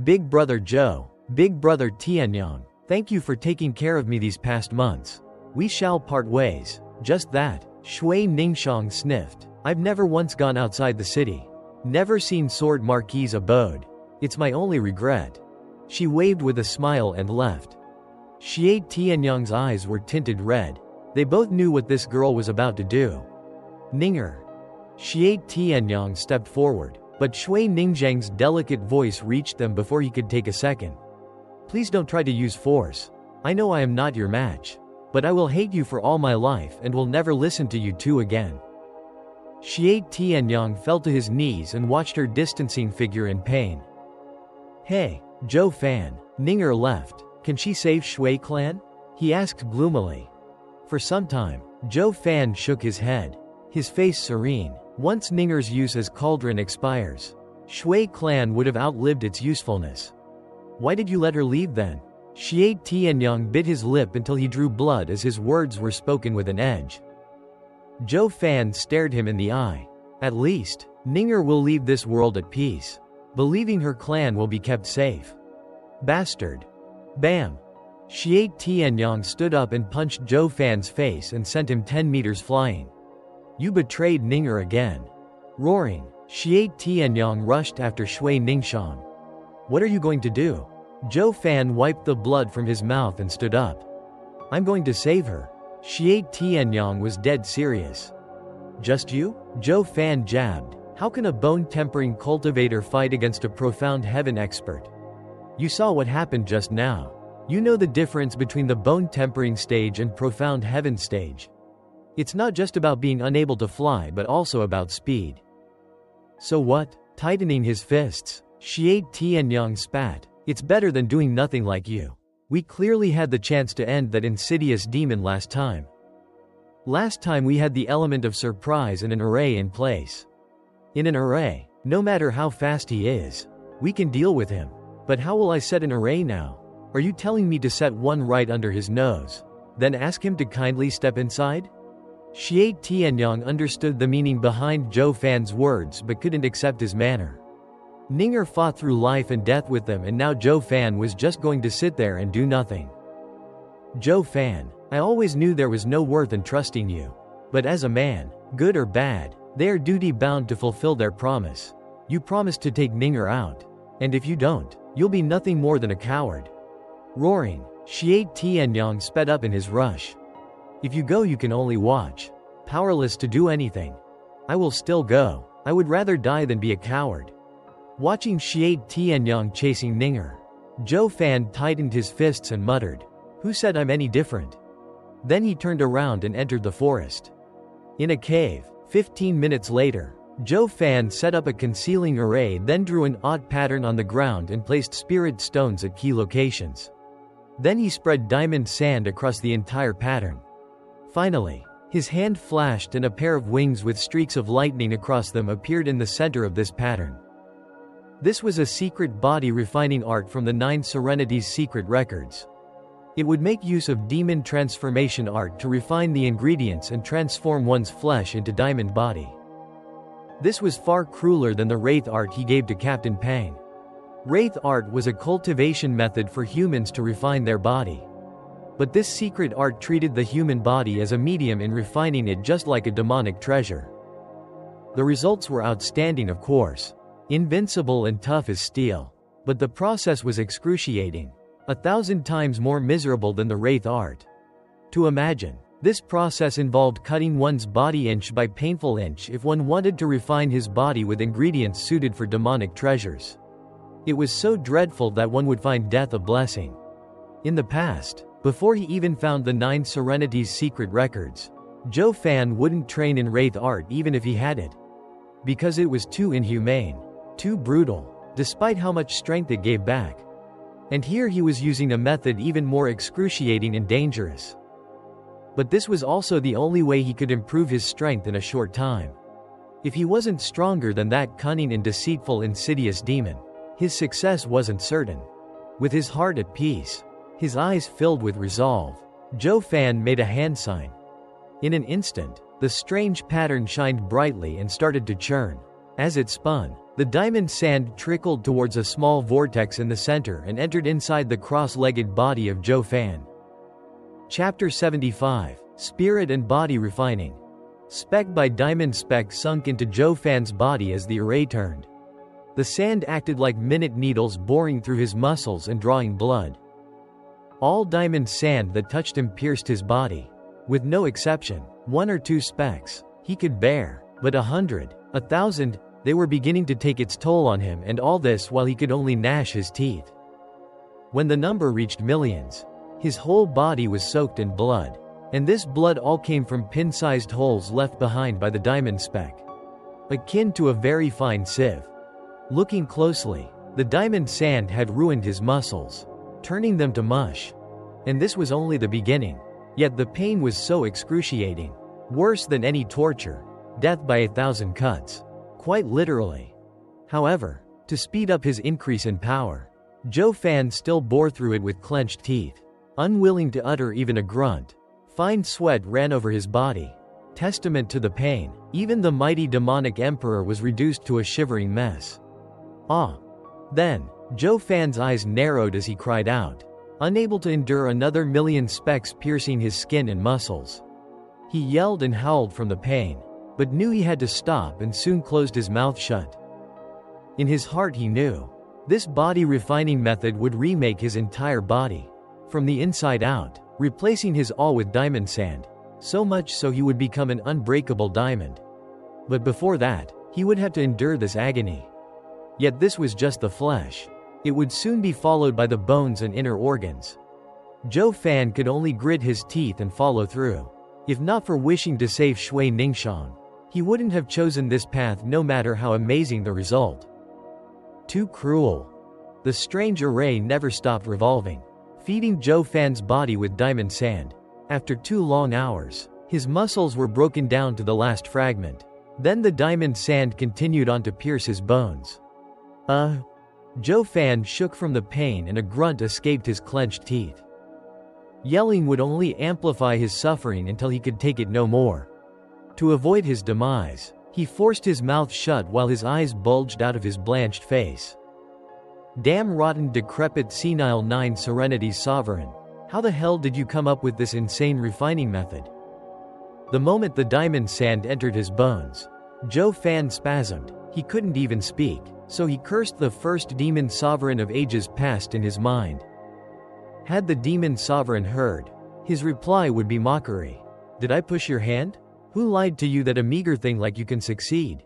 A: Big brother Zhou, big brother Tianyang, thank you for taking care of me these past months. We shall part ways. Just that, Shui Ningxiang sniffed. I've never once gone outside the city. Never seen Sword Marquis's abode. It's my only regret. She waved with a smile and left. Xie Tianyang's eyes were tinted red. They both knew what this girl was about to do. Ninger. Xie Tianyang stepped forward, but Shui Ningxiang's delicate voice reached them before he could take a second. Please don't try to use force. I know I am not your match, but I will hate you for all my life and will never listen to you 2 again. Xie Tianyang fell to his knees and watched her distancing figure in pain. Hey, Zhuo Fan, Ninger left. Can she save Shui clan? He asked gloomily. For some time, Zhuo Fan shook his head, his face serene. Once Ninger's use as cauldron expires, Shui clan would have outlived its usefulness. Why did you let her leave then? Xie Tianyang bit his lip until he drew blood as his words were spoken with an edge. Zhuo Fan stared him in the eye. At least, Ninger will leave this world at peace, believing her clan will be kept safe. Bastard. Bam. Xie Tianyang stood up and punched Zhuo Fan's face and sent him 10 meters flying. You betrayed Ninger again. Roaring, Xie Tianyang rushed after Shui Ningxiang. What are you going to do? Zhuo Fan wiped the blood from his mouth and stood up. I'm going to save her. Xie Tianyang was dead serious. Just you? Zhuo Fan jabbed. How can a bone-tempering cultivator fight against a profound heaven expert? You saw what happened just now. You know the difference between the bone-tempering stage and profound heaven stage. It's not just about being unable to fly but also about speed. So what? Tightening his fists, Xie Tianyang spat. It's better than doing nothing like you. We clearly had the chance to end that insidious demon last time. Last time we had the element of surprise and an array in place. In an array, no matter how fast he is, we can deal with him. But how will I set an array now? Are you telling me to set one right under his nose, then ask him to kindly step inside? Xie Tianyang understood the meaning behind Zhuo Fan's words but couldn't accept his manner. Ninger fought through life and death with them, and now Zhuo Fan was just going to sit there and do nothing. Zhuo Fan, I always knew there was no worth in trusting you. But as a man, good or bad, they are duty-bound to fulfill their promise. You promised to take Ninger out. And if you don't, you'll be nothing more than a coward. Roaring, Xie Tianyang sped up in his rush. If you go, you can only watch. Powerless to do anything. I will still go. I would rather die than be a coward. Watching Xie Tianyang chasing Ninger, Zhuo Fan tightened his fists and muttered, "Who said I'm any different?" Then he turned around and entered the forest. In a cave, 15 minutes later, Zhuo Fan set up a concealing array, then drew an odd pattern on the ground and placed spirit stones at key locations. Then he spread diamond sand across the entire pattern. Finally, his hand flashed and a pair of wings with streaks of lightning across them appeared in the center of this pattern. This was a secret body refining art from the Nine Serenities Secret Records. It would make use of demon transformation art to refine the ingredients and transform one's flesh into diamond body. This was far crueler than the wraith art he gave to Captain Pang. Wraith art was a cultivation method for humans to refine their body. But this secret art treated the human body as a medium in refining it, just like a demonic treasure. The results were outstanding, of course. Invincible and tough as steel. But the process was excruciating. 1,000 times more miserable than the wraith art. To imagine, this process involved cutting one's body inch by painful inch if one wanted to refine his body with ingredients suited for demonic treasures. It was so dreadful that one would find death a blessing. In the past, before he even found the Nine Serenities Secret Records, Zhuo Fan wouldn't train in wraith art even if he had it. Because it was too inhumane, too brutal, despite how much strength it gave back. And here he was using a method even more excruciating and dangerous. But this was also the only way he could improve his strength in a short time. If he wasn't stronger than that cunning and deceitful insidious demon, his success wasn't certain. With his heart at peace, his eyes filled with resolve, Zhuo Fan made a hand sign. In an instant, the strange pattern shined brightly and started to churn. As it spun, the diamond sand trickled towards a small vortex in the center and entered inside the cross-legged body of Zhuo Fan. Chapter 75, Spirit and Body Refining. Speck by diamond speck sunk into Zhuo Fan's body as the array turned. The sand acted like minute needles, boring through his muscles and drawing blood. All diamond sand that touched him pierced his body. With no exception, 1 or 2 specks he could bear, but 100, 1,000, they were beginning to take its toll on him, and all this while he could only gnash his teeth. When the number reached millions, his whole body was soaked in blood. And this blood all came from pin-sized holes left behind by the diamond speck, akin to a very fine sieve. Looking closely, the diamond sand had ruined his muscles, turning them to mush. And this was only the beginning. Yet the pain was so excruciating. Worse than any torture. Death by 1,000 cuts. Quite literally. However, to speed up his increase in power, Zhuo Fan still bore through it with clenched teeth. Unwilling to utter even a grunt, fine sweat ran over his body. Testament to the pain, even the mighty demonic emperor was reduced to a shivering mess. Ah! Then, Zhuo Fan's eyes narrowed as he cried out, unable to endure another million specks piercing his skin and muscles. He yelled and howled from the pain, but knew he had to stop and soon closed his mouth shut. In his heart he knew, this body refining method would remake his entire body, from the inside out, replacing his all with diamond sand, so much so he would become an unbreakable diamond. But before that, he would have to endure this agony. Yet this was just the flesh. It would soon be followed by the bones and inner organs. Zhuo Fan could only grit his teeth and follow through. If not for wishing to save Shui Ningxiang, he wouldn't have chosen this path no matter how amazing the result. Too cruel. The strange array never stopped revolving, feeding Zhuo Fan's body with diamond sand. After 2 long hours, his muscles were broken down to the last fragment. Then the diamond sand continued on to pierce his bones. Zhuo Fan shook from the pain and a grunt escaped his clenched teeth. Yelling would only amplify his suffering until he could take it no more. To avoid his demise, he forced his mouth shut while his eyes bulged out of his blanched face. Damn rotten decrepit senile Nine Serenities sovereign. How the hell did you come up with this insane refining method? The moment the diamond sand entered his bones, Zhuo Fan spasmed. He couldn't even speak, so he cursed the first demon sovereign of ages past in his mind. Had the demon sovereign heard, his reply would be mockery. Did I push your hand? Who lied to you that a meager thing like you can succeed?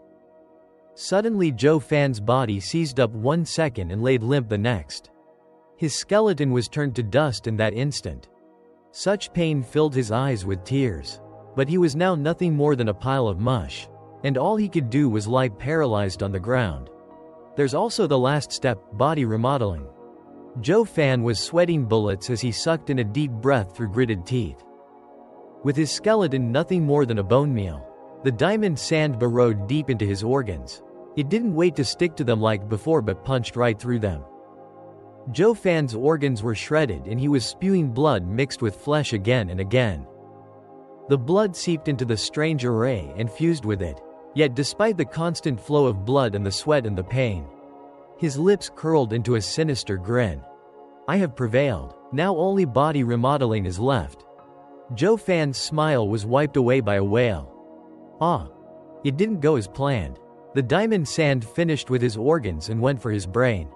A: Suddenly Zhuo Fan's body seized up 1 second and laid limp the next. His skeleton was turned to dust in that instant. Such pain filled his eyes with tears. But he was now nothing more than a pile of mush, and all he could do was lie paralyzed on the ground. There's also the last step, body remodeling. Zhuo Fan was sweating bullets as he sucked in a deep breath through gritted teeth. With his skeleton nothing more than a bone meal, the diamond sand burrowed deep into his organs. It didn't wait to stick to them like before but punched right through them. Zhuo Fan's organs were shredded and he was spewing blood mixed with flesh again and again. The blood seeped into the strange array and fused with it, yet despite the constant flow of blood and the sweat and the pain, his lips curled into a sinister grin. I have prevailed. Now only body remodeling is left. Zhuo Fan's smile was wiped away by a wail. Ah! It didn't go as planned. The diamond sand finished with his organs and went for his brain.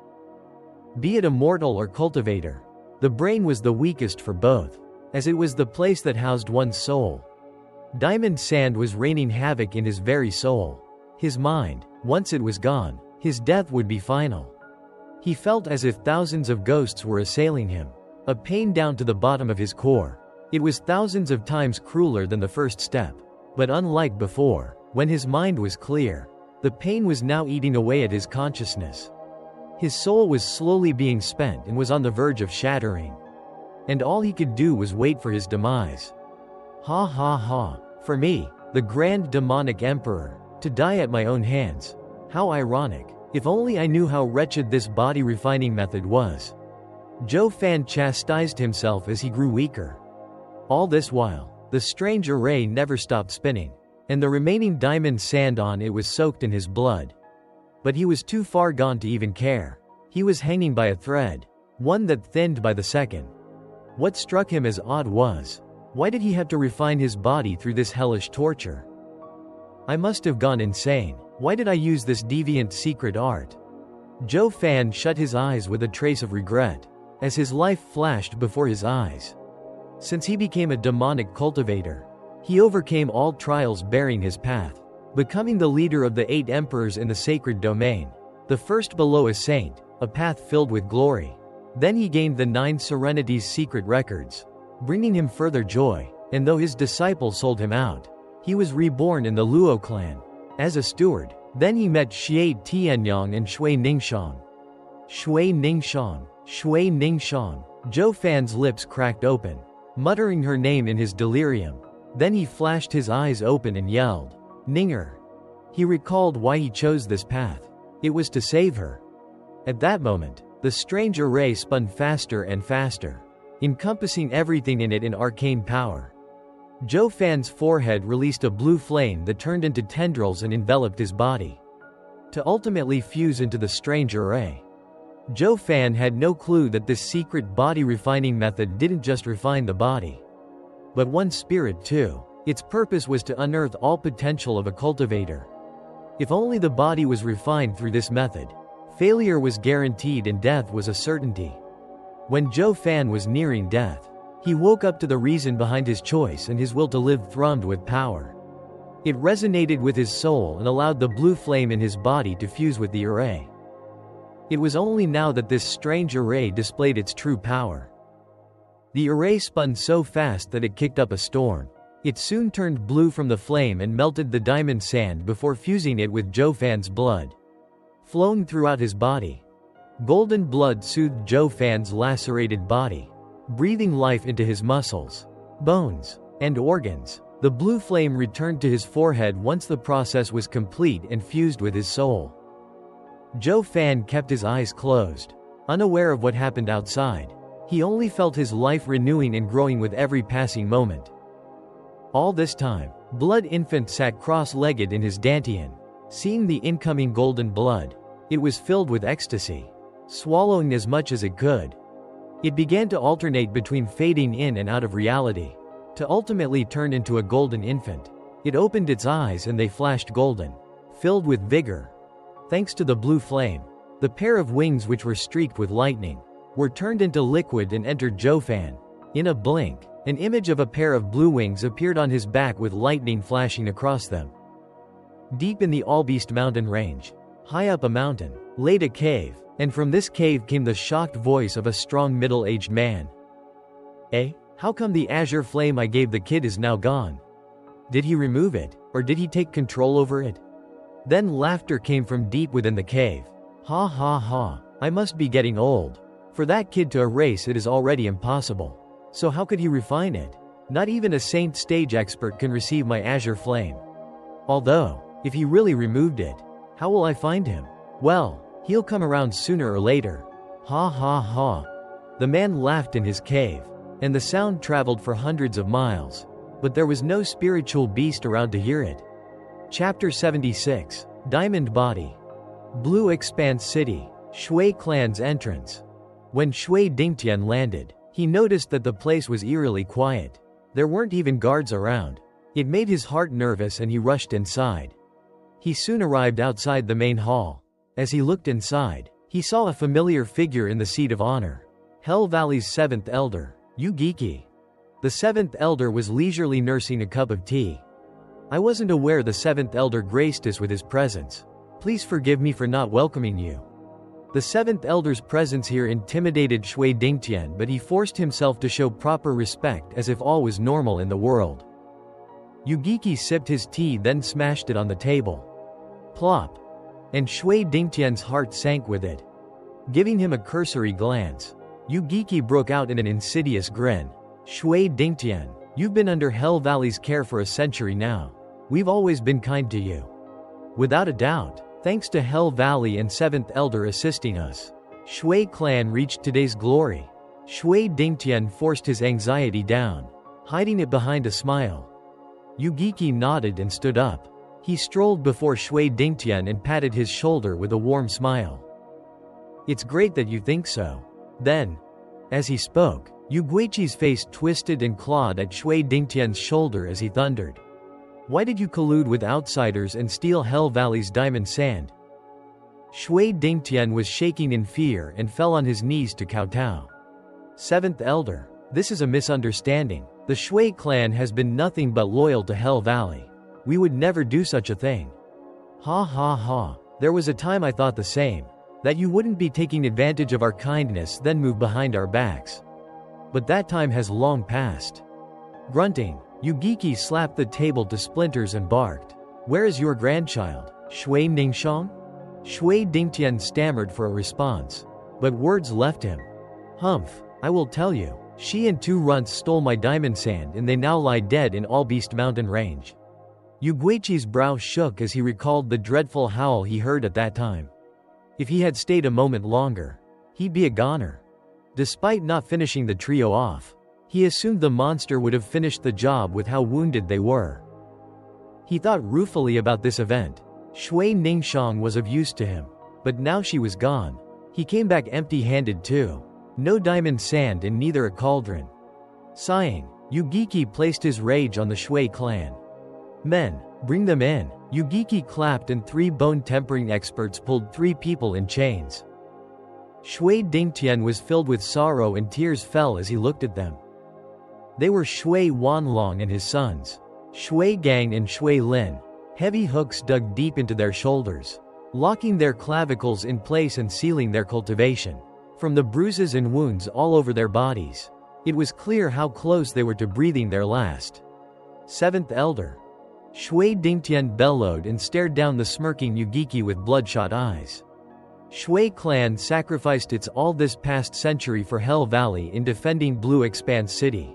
A: Be it a mortal or cultivator, the brain was the weakest for both, as it was the place that housed one's soul. Diamond sand was raining havoc in his very soul. His mind, once it was gone, his death would be final. He felt as if thousands of ghosts were assailing him, a pain down to the bottom of his core. It was thousands of times crueler than the first step. But unlike before, when his mind was clear, the pain was now eating away at his consciousness. His soul was slowly being spent and was on the verge of shattering. And all he could do was wait for his demise. Ha ha ha. For me, the grand demonic emperor, to die at my own hands. How ironic. If only I knew how wretched this body refining method was. Zhuo Fan chastised himself as he grew weaker. All this while, the strange array never stopped spinning, and the remaining diamond sand on it was soaked in his blood. But he was too far gone to even care. He was hanging by a thread, one that thinned by the second. What struck him as odd was, why did he have to refine his body through this hellish torture? I must have gone insane. Why did I use this deviant secret art? Zhuo Fan shut his eyes with a trace of regret, as his life flashed before his eyes. Since he became a demonic cultivator, he overcame all trials bearing his path, becoming the leader of the 8 emperors in the sacred domain, the first below a saint, a path filled with glory. Then he gained the 9 Serenities Secret Records, bringing him further joy, and though his disciples sold him out, he was reborn in the Luo clan, as a steward. Then he met Xie Tianyang and Shui Ningxiang. Shui Ningxiang, Shui Ningxiang. Zhuo Fan's lips cracked open, muttering her name in his delirium. Then he flashed his eyes open and yelled, Ninger. He recalled why he chose this path. It was to save her. At that moment, the strange array spun faster and faster, encompassing everything in it in arcane power. Zhuo Fan's forehead released a blue flame that turned into tendrils and enveloped his body, to ultimately fuse into the strange array. Zhuo Fan had no clue that this secret body refining method didn't just refine the body, but one's spirit too. Its purpose was to unearth all potential of a cultivator. If only the body was refined through this method, failure was guaranteed and death was a certainty. When Zhuo Fan was nearing death, he woke up to the reason behind his choice, and his will to live thrummed with power. It resonated with his soul and allowed the blue flame in his body to fuse with the array. It was only now that this strange array displayed its true power. The array spun so fast that it kicked up a storm. It soon turned blue from the flame and melted the diamond sand before fusing it with Zhuo Fan's blood, flowing throughout his body. Golden blood soothed Zhuo Fan's lacerated body, breathing life into his muscles, bones, and organs. The blue flame returned to his forehead once the process was complete and fused with his soul. Zhuo Fan kept his eyes closed, unaware of what happened outside. He only felt his life renewing and growing with every passing moment. All this time, Blood Infant sat cross-legged in his dantian. Seeing the incoming golden blood, it was filled with ecstasy, swallowing as much as it could. It began to alternate between fading in and out of reality, to ultimately turn into a golden infant. It opened its eyes and they flashed golden, filled with vigor. Thanks to the blue flame, the pair of wings which were streaked with lightning were turned into liquid and entered Zhuo Fan. In a blink, an image of a pair of blue wings appeared on his back with lightning flashing across them. Deep in the Allbeast mountain range, high up a mountain, laid a cave, and from this cave came the shocked voice of a strong middle-aged man. "Eh? How come the azure flame I gave the kid is now gone? Did he remove it, or did he take control over it?" Then laughter came from deep within the cave. "Ha ha ha, I must be getting old. For that kid to erase it is already impossible. So how could he refine it? Not even a saint stage expert can receive my azure flame. Although, if he really removed it, how will I find him? Well, he'll come around sooner or later. Ha ha ha." The man laughed in his cave, and the sound traveled for hundreds of miles, but there was no spiritual beast around to hear it. Chapter 76, Diamond Body. Blue Expanse City, Shui Clan's entrance. When Shui Dingtian landed, he noticed that the place was eerily quiet. There weren't even guards around. It made his heart nervous and he rushed inside. He soon arrived outside the main hall. As he looked inside, he saw a familiar figure in the seat of honor. Hell Valley's 7th Elder, Yu Giki. The 7th Elder was leisurely nursing a cup of tea. "I wasn't aware the 7th Elder graced us with his presence. Please forgive me for not welcoming you." The 7th Elder's presence here intimidated Shui Dingtian, but he forced himself to show proper respect as if all was normal in the world. Yu Giki sipped his tea, then smashed it on the table. Plop! And Shui Dingtian's heart sank with it. Giving him a cursory glance, Yu Giki broke out in an insidious grin. "Shui Dingtian, you've been under Hell Valley's care for a century now. We've always been kind to you. Without a doubt, thanks to Hell Valley and 7th Elder assisting us, Shui Clan reached today's glory." Shui Dingtian forced his anxiety down, hiding it behind a smile. Yu Giki nodded and stood up. He strolled before Shui Dingtian and patted his shoulder with a warm smile. "It's great that you think so." Then, as he spoke, Yu Guiqi's face twisted and clawed at Shui Dingtian's shoulder as he thundered. "Why did you collude with outsiders and steal Hell Valley's diamond sand?" Shui Dingtian was shaking in fear and fell on his knees to kowtow. "7th Elder, this is a misunderstanding. The Shui clan has been nothing but loyal to Hell Valley. We would never do such a thing." "Ha ha ha, there was a time I thought the same. That you wouldn't be taking advantage of our kindness then move behind our backs. But that time has long passed." Grunting, Yu Giki slapped the table to splinters and barked. "Where is your grandchild, Shui Ningxiang?" Shui Dingtian stammered for a response, but words left him. "Humph, I will tell you. She and 2 runts stole my diamond sand and they now lie dead in Allbeast mountain range." Yu Guiqi's brow shook as he recalled the dreadful howl he heard at that time. If he had stayed a moment longer, he'd be a goner. Despite not finishing the trio off, He assumed the monster would have finished the job with how wounded they were. He thought ruefully about this event. Shui Ningxiang was of use to him. But now she was gone. He came back empty-handed too. No diamond sand and neither a cauldron. Sighing, Yugiki placed his rage on the Shui clan. Men, bring them in. Yugiki clapped and 3 bone-tempering experts pulled 3 people in chains. Shui Dingtian was filled with sorrow and tears fell as he looked at them. They were Shui Wanlong and his sons. Shui Gang and Shui Lin. Heavy hooks dug deep into their shoulders, locking their clavicles in place and sealing their cultivation. From the bruises and wounds all over their bodies, it was clear how close they were to breathing their last. 7th Elder. Shui Dingtian bellowed and stared down the smirking Yugiki with bloodshot eyes. Shui clan sacrificed its all this past century for Hell Valley in defending Blue Expanse City.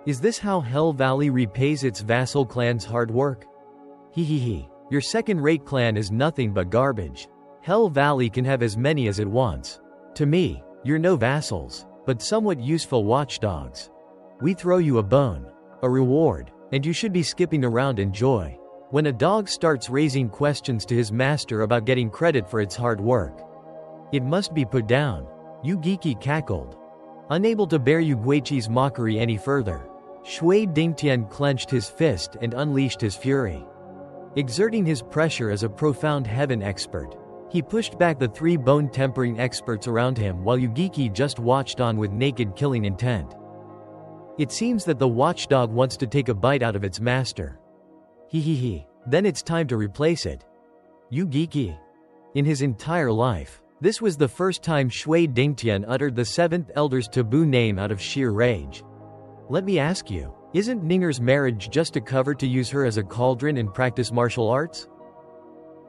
A: Is this how Hell Valley repays its vassal clan's hard work? Hehehe. Your second-rate clan is nothing but garbage. Hell Valley can have as many as it wants. To me, you're no vassals, but somewhat useful watchdogs. We throw you a bone, a reward, and you should be skipping around in joy. When a dog starts raising questions to his master about getting credit for its hard work, it must be put down. Yugiki cackled. Unable to bear Yuguichi's mockery any further, Shui Dingtian clenched his fist and unleashed his fury. Exerting his pressure as a profound heaven expert, he pushed back the 3 bone-tempering experts around him while Yugiki just watched on with naked killing intent. It seems that the watchdog wants to take a bite out of its master. Hehehe. Then it's time to replace it. Yugiki. In his entire life, this was the first time Shui Dingtian uttered the 7th Elder's taboo name out of sheer rage. Let me ask you, isn't Ninger's marriage just a cover to use her as a cauldron and practice martial arts?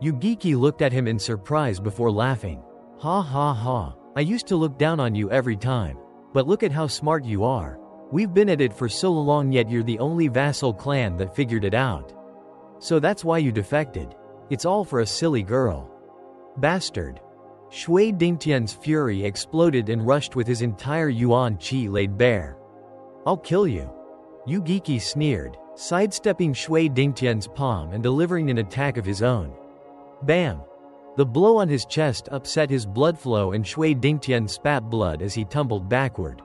A: Yugiki looked at him in surprise before laughing. Ha ha ha. I used to look down on you every time. But look at how smart you are. We've been at it for so long yet you're the only vassal clan that figured it out. So that's why you defected. It's all for a silly girl. Bastard. Shui Dingtian's fury exploded and rushed with his entire yuan qi laid bare. I'll kill you. Yugiki sneered, sidestepping Shui Dingtian's palm and delivering an attack of his own. Bam! The blow on his chest upset his blood flow and Shui Dingtian spat blood as he tumbled backward.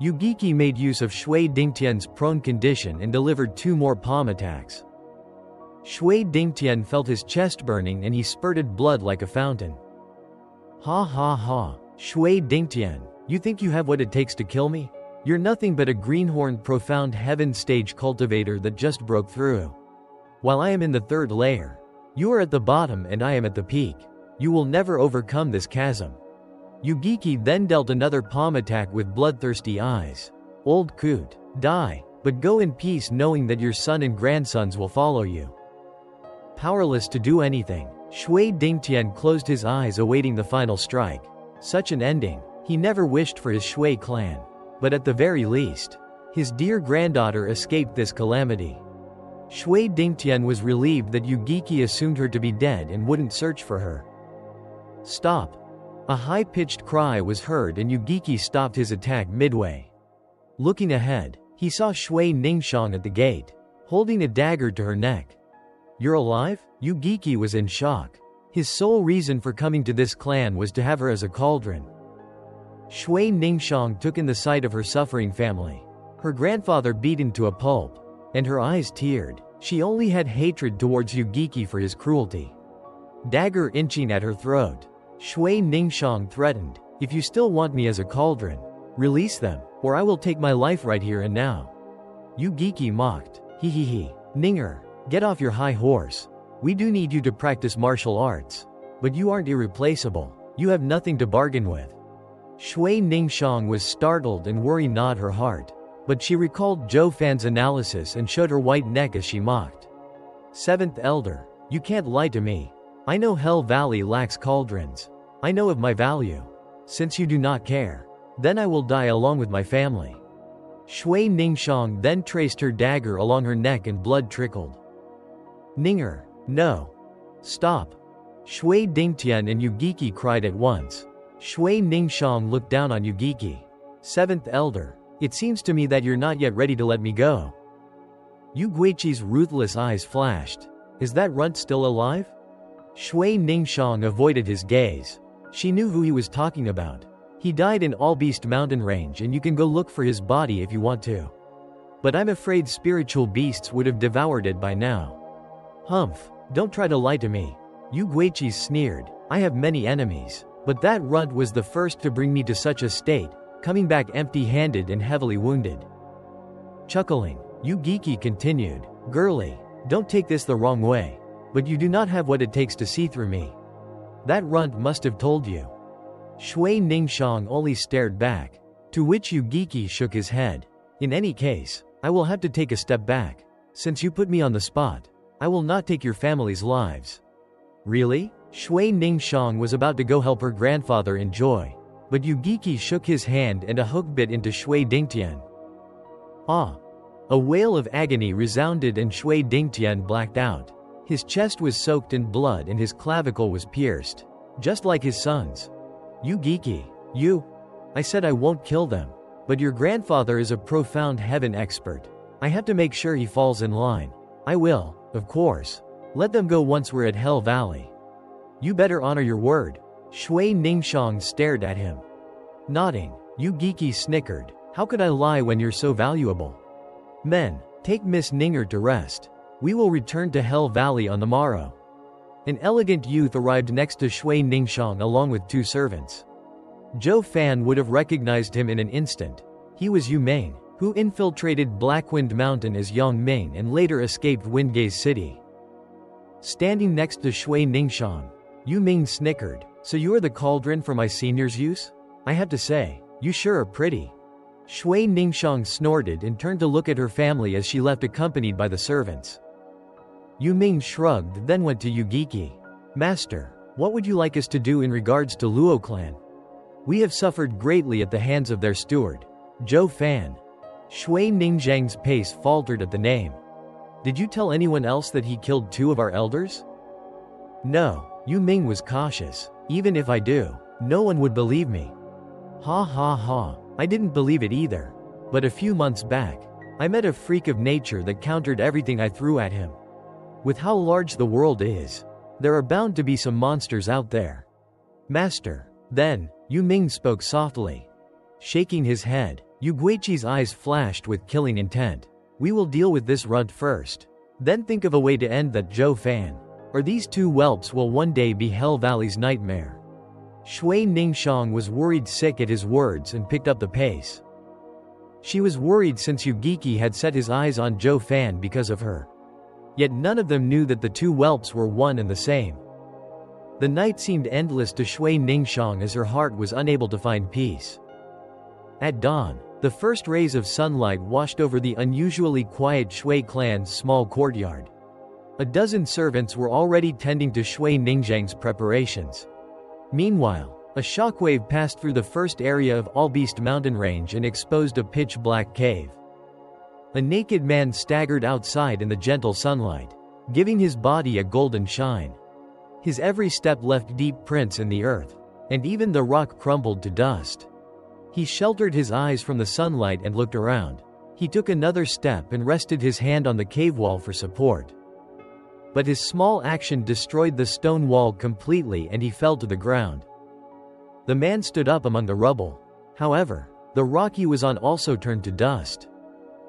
A: Yugiki made use of Shui Dingtian's prone condition and delivered 2 more palm attacks. Shui Dingtian felt his chest burning and he spurted blood like a fountain. Ha ha ha. Shui Dingtian, you think you have what it takes to kill me? You're nothing but a greenhorned profound heaven stage cultivator that just broke through. While I am in the 3rd layer, you are at the bottom and I am at the peak. You will never overcome this chasm. Yugiki then dealt another palm attack with bloodthirsty eyes. Old coot, die, but go in peace knowing that your son and grandsons will follow you. Powerless to do anything, Shui Dingtian closed his eyes awaiting the final strike. Such an ending, he never wished for his Shui clan. But at the very least, his dear granddaughter escaped this calamity. Shui Dingtian was relieved that Yugiki assumed her to be dead and wouldn't search for her. Stop! A high-pitched cry was heard and Yugiki stopped his attack midway. Looking ahead, he saw Shui Ningxiang at the gate, holding a dagger to her neck. You're alive? Yugiki was in shock. His sole reason for coming to this clan was to have her as a cauldron. Shui Ningxiang took in the sight of her suffering family, her grandfather beaten to a pulp, and her eyes teared. She only had hatred towards Yugiki for his cruelty. Dagger inching at her throat, Shui Ningxiang threatened, if you still want me as a cauldron, release them, or I will take my life right here and now. Yugiki mocked, hehehe. Ninger, get off your high horse. We do need you to practice martial arts. But you aren't irreplaceable. You have nothing to bargain with. Shui Ningxiang was startled and worry gnawed her heart. But she recalled Zhuo Fan's analysis and showed her white neck as she mocked. 7th Elder, you can't lie to me. I know Hell Valley lacks cauldrons. I know of my value. Since you do not care, then I will die along with my family. Shui Ningxiang then traced her dagger along her neck and blood trickled. Ninger, no. Stop. Shui Dingtian and Yugiki cried at once. Shui Ningxiang looked down on Yugiki. 7th Elder, It seems to me that you're not yet ready to let me go. Yu Guiqi's ruthless eyes flashed. Is that runt still alive? Shui Ningxiang avoided his gaze. She knew who he was talking about. He died in Allbeast mountain range, and you can go look for his body if you want to. But I'm afraid spiritual beasts would have devoured it by now. Humph, don't try to lie to me. Yu Guiqi sneered. I have many enemies, but that runt was the first to bring me to such a state, coming back empty-handed and heavily wounded. Chuckling, Yu Guiqi continued. Girlie, don't take this the wrong way, but you do not have what it takes to see through me. That runt must have told you. Shui Ningxiang only stared back, to which Yu Guiqi shook his head. In any case, I will have to take a step back. Since you put me on the spot, I will not take your family's lives. Really? Shui Ningxiang was about to go help her grandfather enjoy, but Yu Guiqi shook his hand and a hook bit into Shui Dingtian. Ah! A wail of agony resounded and Shui Dingtian blacked out. His chest was soaked in blood and his clavicle was pierced, just like his son's. Yu Guiqi, you? I said I won't kill them, but your grandfather is a profound heaven expert. I have to make sure he falls in line. I will, of course. Let them go once we're at Hell Valley. You better honor your word. Shui Ningxiang stared at him. Nodding, Yu Guiqi snickered. How could I lie when you're so valuable? Men, take Miss Ninger to rest. We will return to Hell Valley on the morrow. An elegant youth arrived next to Shui Ningxiang along with 2 servants. Zhuo Fan would have recognized him in an instant. He was Yu Ming, who infiltrated Blackwind Mountain as Yang Ming and later escaped Windgaze City. Standing next to Shui Ningxiang, Yu Ming snickered. So you are the cauldron for my senior's use? I have to say, you sure are pretty. Shui Ningxiang snorted and turned to look at her family as she left accompanied by the servants. Yu Ming shrugged, then went to Yu Guiqi. Master, what would you like us to do in regards to Luo clan? We have suffered greatly at the hands of their steward, Zhuo Fan. Shui Ningxiang's pace faltered at the name. Did you tell anyone else that he killed 2 of our elders? No, Yu Ming was cautious. Even if I do, no one would believe me. Ha ha ha, I didn't believe it either. But a few months back, I met a freak of nature that countered everything I threw at him. With how large the world is, there are bound to be some monsters out there. Master, then, Yu Ming spoke softly. Shaking his head, Yu Guiqi's eyes flashed with killing intent. We will deal with this runt first. Then think of a way to end that Zhuo Fan, or these 2 whelps will one day be Hell Valley's nightmare. Shui Ningxiang was worried sick at his words and picked up the pace. She was worried since Yu Guiqi had set his eyes on Zhuo Fan because of her. Yet none of them knew that the 2 whelps were one and the same. The night seemed endless to Shui Ningxiang as her heart was unable to find peace. At dawn, the first rays of sunlight washed over the unusually quiet Shui clan's small courtyard. A dozen servants were already tending to Shui Ningxiang's preparations. Meanwhile, a shockwave passed through the first area of Allbeast mountain range and exposed a pitch-black cave. A naked man staggered outside in the gentle sunlight, giving his body a golden shine. His every step left deep prints in the earth, and even the rock crumbled to dust. He sheltered his eyes from the sunlight and looked around. He took another step and rested his hand on the cave wall for support. But his small action destroyed the stone wall completely and he fell to the ground. The man stood up among the rubble. However, the rock he was on also turned to dust.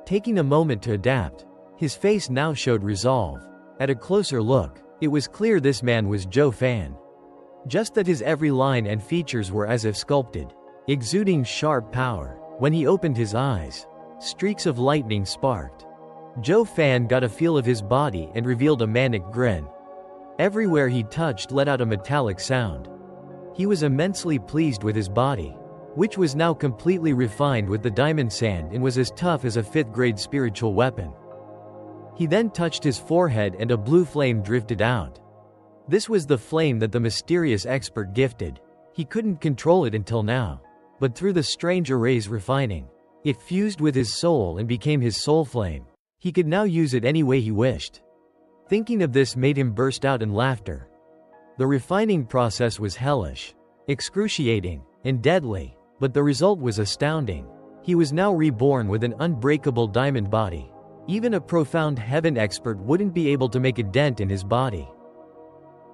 A: Taking a moment to adapt, his face now showed resolve. At a closer look, it was clear this man was Zhuo Fan. Just that his every line and features were as if sculpted, exuding sharp power. When he opened his eyes, streaks of lightning sparked. Zhuo Fan got a feel of his body and revealed a manic grin. Everywhere he touched let out a metallic sound. He was immensely pleased with his body, which was now completely refined with the diamond sand and was as tough as a 5th-grade spiritual weapon. He then touched his forehead and a blue flame drifted out. This was the flame that the mysterious expert gifted. He couldn't control it until now, but through the strange array's refining, it fused with his soul and became his soul flame. He could now use it any way he wished. Thinking of this made him burst out in laughter. The refining process was hellish, excruciating, and deadly, but the result was astounding. He was now reborn with an unbreakable diamond body. Even a profound heaven expert wouldn't be able to make a dent in his body.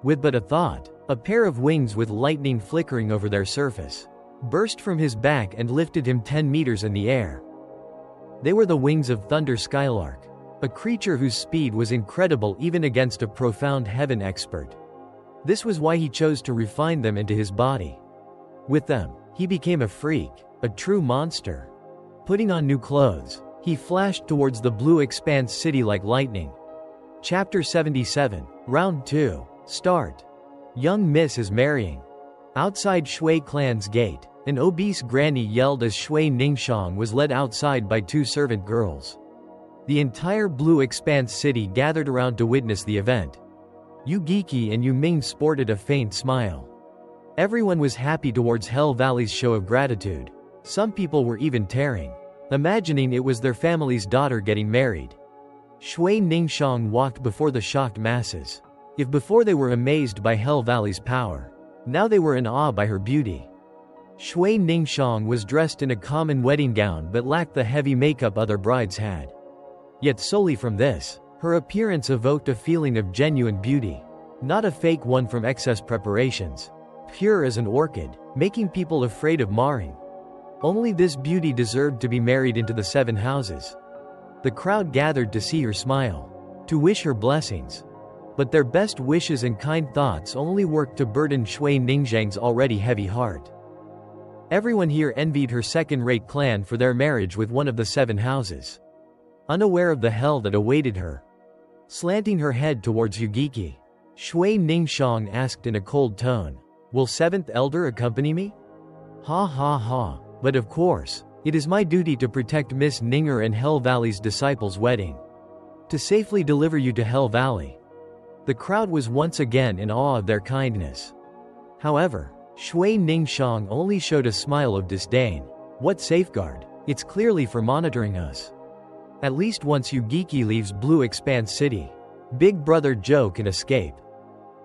A: With but a thought, a pair of wings with lightning flickering over their surface burst from his back and lifted him 10 meters in the air. They were the wings of Thunder Skylark, a creature whose speed was incredible even against a profound heaven expert. This was why he chose to refine them into his body. With them, he became a freak, a true monster. Putting on new clothes, he flashed towards the blue expanse city like lightning. Chapter 77, Round 2, Start. Young Miss is marrying. Outside Shui clan's gate, an obese granny yelled as Shui Ningxiang was led outside by 2 servant girls. The entire blue expanse city gathered around to witness the event. Yu Giki and Yu Ming sported a faint smile. Everyone was happy towards Hell Valley's show of gratitude. Some people were even tearing, imagining it was their family's daughter getting married. Shui Ningxiang walked before the shocked masses. If before they were amazed by Hell Valley's power, now they were in awe by her beauty. Shui Ningxiang was dressed in a common wedding gown but lacked the heavy makeup other brides had. Yet solely from this, her appearance evoked a feeling of genuine beauty. Not a fake one from excess preparations. Pure as an orchid, making people afraid of marring. Only this beauty deserved to be married into the 7 houses. The crowd gathered to see her smile, to wish her blessings. But their best wishes and kind thoughts only worked to burden Shui Ningxiang's already heavy heart. Everyone here envied her second-rate clan for their marriage with one of the 7 houses. Unaware of the hell that awaited her, slanting her head towards Yu Giki, Shui Ningxiang asked in a cold tone, "Will 7th Elder accompany me?" "Ha ha ha, but of course, it is my duty to protect Miss Ninger and Hell Valley's disciples' wedding. To safely deliver you to Hell Valley." The crowd was once again in awe of their kindness. However, Shui Ningxiang only showed a smile of disdain. "What safeguard? It's clearly for monitoring us. At least once Yu Giki leaves Blue Expanse City, Big Brother Zhou can escape."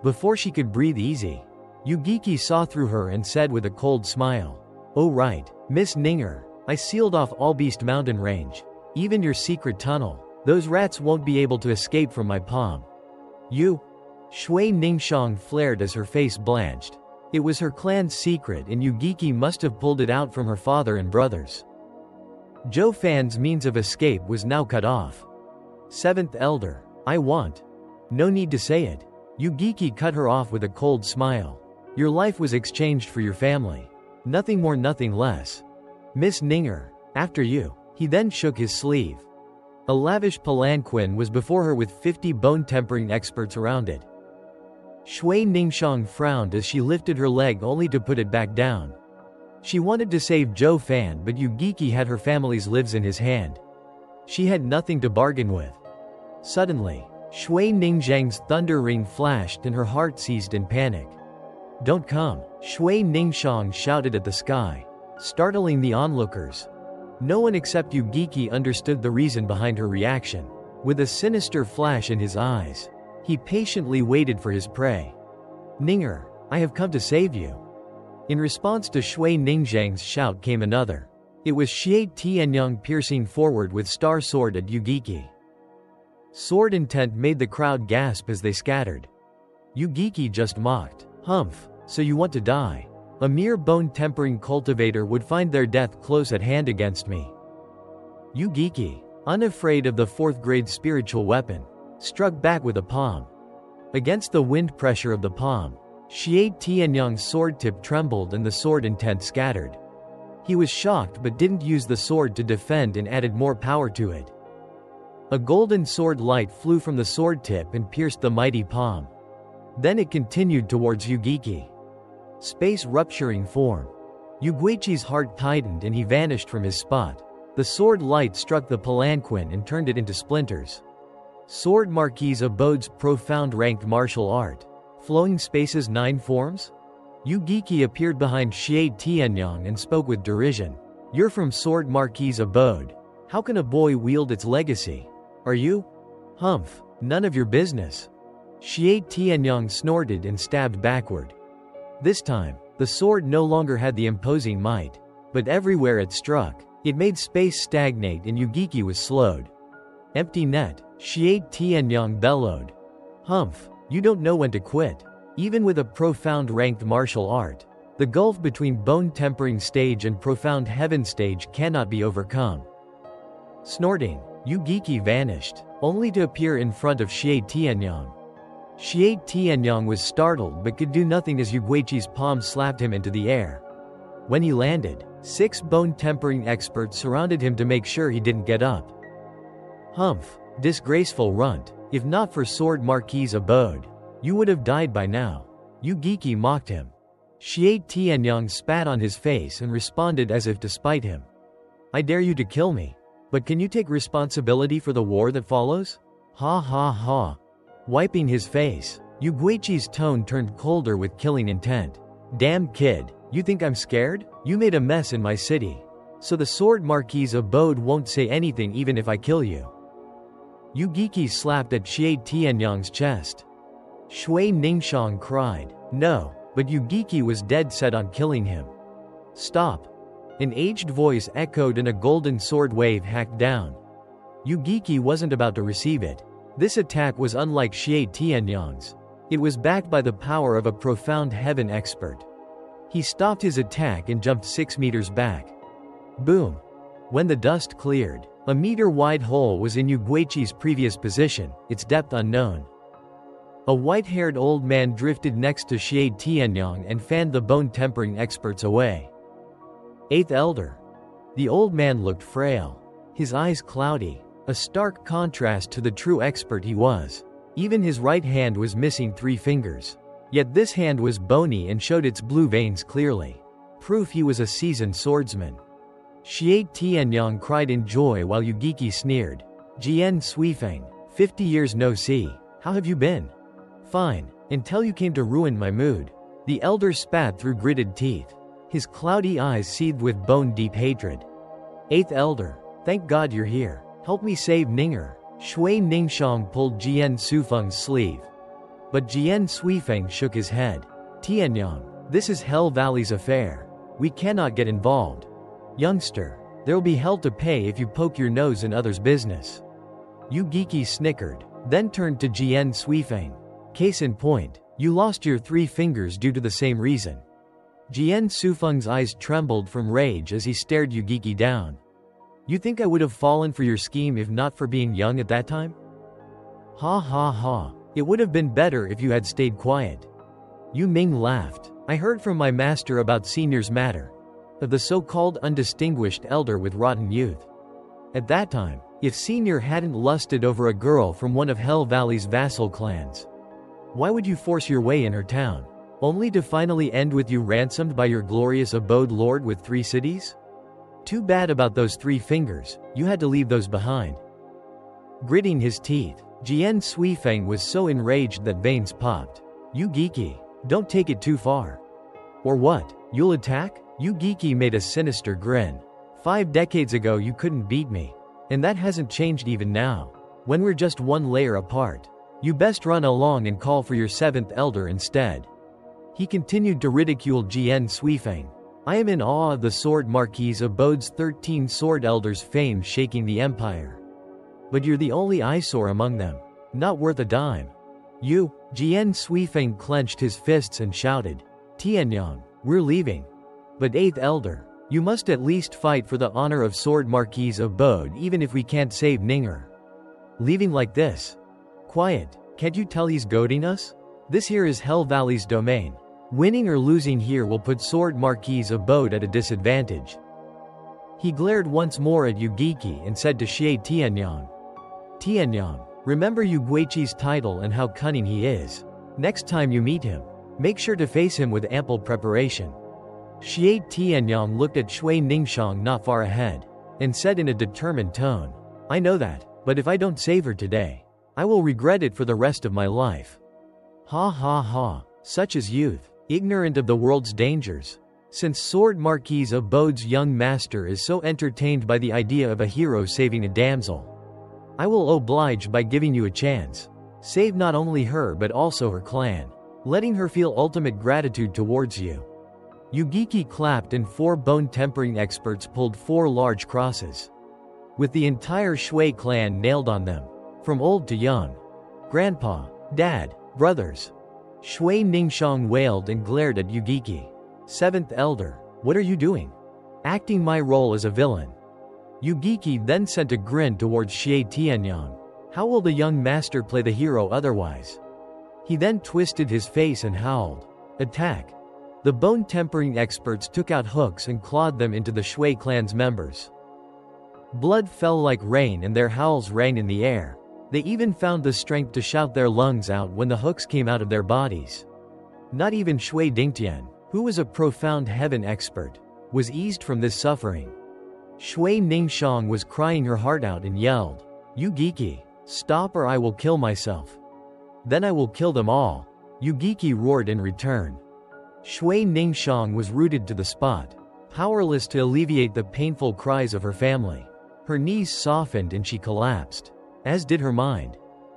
A: Before she could breathe easy, Yu Giki saw through her and said with a cold smile, "Oh right, Miss Ninger, I sealed off all Beast Mountain Range. Even your secret tunnel. Those rats won't be able to escape from my palm." "You?" Shui Ningxiang flared as her face blanched. It was her clan's secret and Yu Giki must have pulled it out from her father and brothers. Zhuo Fan's means of escape was now cut off. "7th Elder, I want." "No need to say it." Yu Giki cut her off with a cold smile. "Your life was exchanged for your family. Nothing more, nothing less. Miss Ninger, after you." He then shook his sleeve. A lavish palanquin was before her with 50 bone-tempering experts around it. Shui Ningxiang frowned as she lifted her leg only to put it back down. She wanted to save Zhuo Fan, but Yu Giki had her family's lives in his hand. She had nothing to bargain with. Suddenly, Shui Ningxiang's thunder ring flashed and her heart seized in panic. "Don't come!" Shui Ningxiang shouted at the sky, startling the onlookers. No one except Yu Giki understood the reason behind her reaction. With a sinister flash in his eyes, he patiently waited for his prey. "Ninger, I have come to save you." In response to Shui Ningxiang's shout came another. It was Xie Tianyang piercing forward with star sword at Yu Giki. Sword intent made the crowd gasp as they scattered. Yu Giki just mocked. "Humph, so you want to die? A mere bone-tempering cultivator would find their death close at hand against me." Yu Giki, unafraid of the 4th-grade spiritual weapon, struck back with a palm. Against the wind pressure of the palm, Xie Tianyang's sword tip trembled and the sword intent scattered. He was shocked but didn't use the sword to defend and added more power to it. A golden sword light flew from the sword tip and pierced the mighty palm. Then it continued towards Yu Giki. Space rupturing form. Yu Guiqi's heart tightened and he vanished from his spot. The sword light struck the palanquin and turned it into splinters. Sword Marquise abodes profound ranked martial art. Flowing spaces 9 forms? Yu Giki appeared behind Xie Tianyang and spoke with derision. "You're from Sword Marquise abode. How can a boy wield its legacy? Are you? Humph, none of your business." Xie Tianyang snorted and stabbed backward. This time, the sword no longer had the imposing might, but everywhere it struck, It made space stagnate and Yugiki was slowed. Empty net, Xie Tianyang bellowed. Humph, you don't know when to quit. Even with a profound ranked martial art, the gulf between bone-tempering stage and profound heaven stage cannot be overcome. Snorting, Yugiki vanished, only to appear in front of Xie Tianyang. Xie Tianyang was startled but could do nothing as Yuguichi's palm slapped him into the air. When he landed, 6 bone-tempering experts surrounded him to make sure he didn't get up. Humph, disgraceful runt, if not for Sword Marquis's abode, you would have died by now. Yugiki mocked him. Xie Tianyang spat on his face and responded as if to spite him. I dare you to kill me. But can you take responsibility for the war that follows? Ha ha ha. Wiping his face, Yuguichi's tone turned colder with killing intent. Damn kid, you think I'm scared? You made a mess in my city. So the Sword Marquis's abode won't say anything even if I kill you. Yugiki slapped at Xie Tianyang's chest. Shui Ningxiang cried. No, but Yugiki was dead set on killing him. Stop. An aged voice echoed and a golden sword wave hacked down. Yugiki wasn't about to receive it. This attack was unlike Xie Tianyang's. It was backed by the power of a profound heaven expert. He stopped his attack and jumped 6 meters back. Boom. When the dust cleared, a meter-wide hole was in Yuguichi's previous position, its depth unknown. A white-haired old man drifted next to Xie Tianyang and fanned the bone-tempering experts away. 8th Elder. The old man looked frail, his eyes cloudy, a stark contrast to the true expert he was. Even his right hand was missing 3 fingers. Yet this hand was bony and showed its blue veins clearly. Proof he was a seasoned swordsman. Xie Tianyang cried in joy while Yugiki sneered. Jian Suifeng, 50 years no see. How have you been? Fine, until you came to ruin my mood. The elder spat through gritted teeth. His cloudy eyes seethed with bone-deep hatred. 8th Elder, thank God you're here. Help me save Ninger. Shui Ningxiang pulled Jian Sufeng's sleeve. But Jian Suifeng shook his head. Tianyang, this is Hell Valley's affair. We cannot get involved. Youngster, there'll be hell to pay if you poke your nose in others' business. Yugiki snickered, then turned to Jian Suifeng. Case in point, you lost your 3 fingers due to the same reason. Jian Sufeng's eyes trembled from rage as he stared Yugiki down. You think I would have fallen for your scheme if not for being young at that time? Ha ha ha, it would have been better if you had stayed quiet. Yu Ming laughed. I heard from my master about Senior's matter. Of the so-called undistinguished elder with rotten youth. At that time, if Senior hadn't lusted over a girl from one of Hell Valley's vassal clans, why would you force your way in her town, only to finally end with you ransomed by your glorious abode lord with 3 cities? Too bad about those 3 fingers, you had to leave those behind. Gritting his teeth, Jian Suifeng was so enraged that veins popped. Yugiki, don't take it too far. Or what, you'll attack? Yugiki made a sinister grin. 5 decades ago you couldn't beat me. And that hasn't changed even now. When we're just 1 layer apart. You best run along and call for your 7th elder instead. He continued to ridicule Jian Suifeng. I am in awe of the Sword Marquis's abode's 13 sword elders' fame shaking the empire. But you're the only eyesore among them. Not worth a dime. You, Jian Suifeng clenched his fists and shouted. Tianyang, we're leaving. But 8th Elder, you must at least fight for the honor of Sword Marquis's abode even if we can't save Ninger. Leaving like this? Quiet, can't you tell he's goading us? This here is Hell Valley's domain. Winning or losing here will put Sword Marquis's abode at a disadvantage. He glared once more at Yugiki and said to Xie Tianyang. Tianyang, remember Yuguichi's title and how cunning he is. Next time you meet him, make sure to face him with ample preparation. Xie Tianyang looked at Shui Ningxiang not far ahead, and said in a determined tone, I know that, but if I don't save her today, I will regret it for the rest of my life. Ha ha ha, such is youth, ignorant of the world's dangers. Since Sword Marquis's abode's young master is so entertained by the idea of a hero saving a damsel, I will oblige by giving you a chance. Save not only her but also her clan, letting her feel ultimate gratitude towards you. Yugiki clapped and 4 bone-tempering experts pulled 4 large crosses, with the entire Shui clan nailed on them, from old to young. Grandpa, Dad, brothers. Shui Ningxiang wailed and glared at Yugiki. 7th Elder, what are you doing? Acting my role as a villain. Yugiki then sent a grin towards Xie Tianyang. How will the young master play the hero otherwise? He then twisted his face and howled. Attack! The bone-tempering experts took out hooks and clawed them into the Shui clan's members. Blood fell like rain and their howls rang in the air. They even found the strength to shout their lungs out when the hooks came out of their bodies. Not even Shui Dingtian, who was a profound heaven expert, was eased from this suffering. Shui Ningxiang was crying her heart out and yelled, Yugiki, stop or I will kill myself. Then I will kill them all. Yugiki roared in return. Shui Ningxiang was rooted to the spot, powerless to alleviate the painful cries of her family. Her knees softened and she collapsed, as did her mind.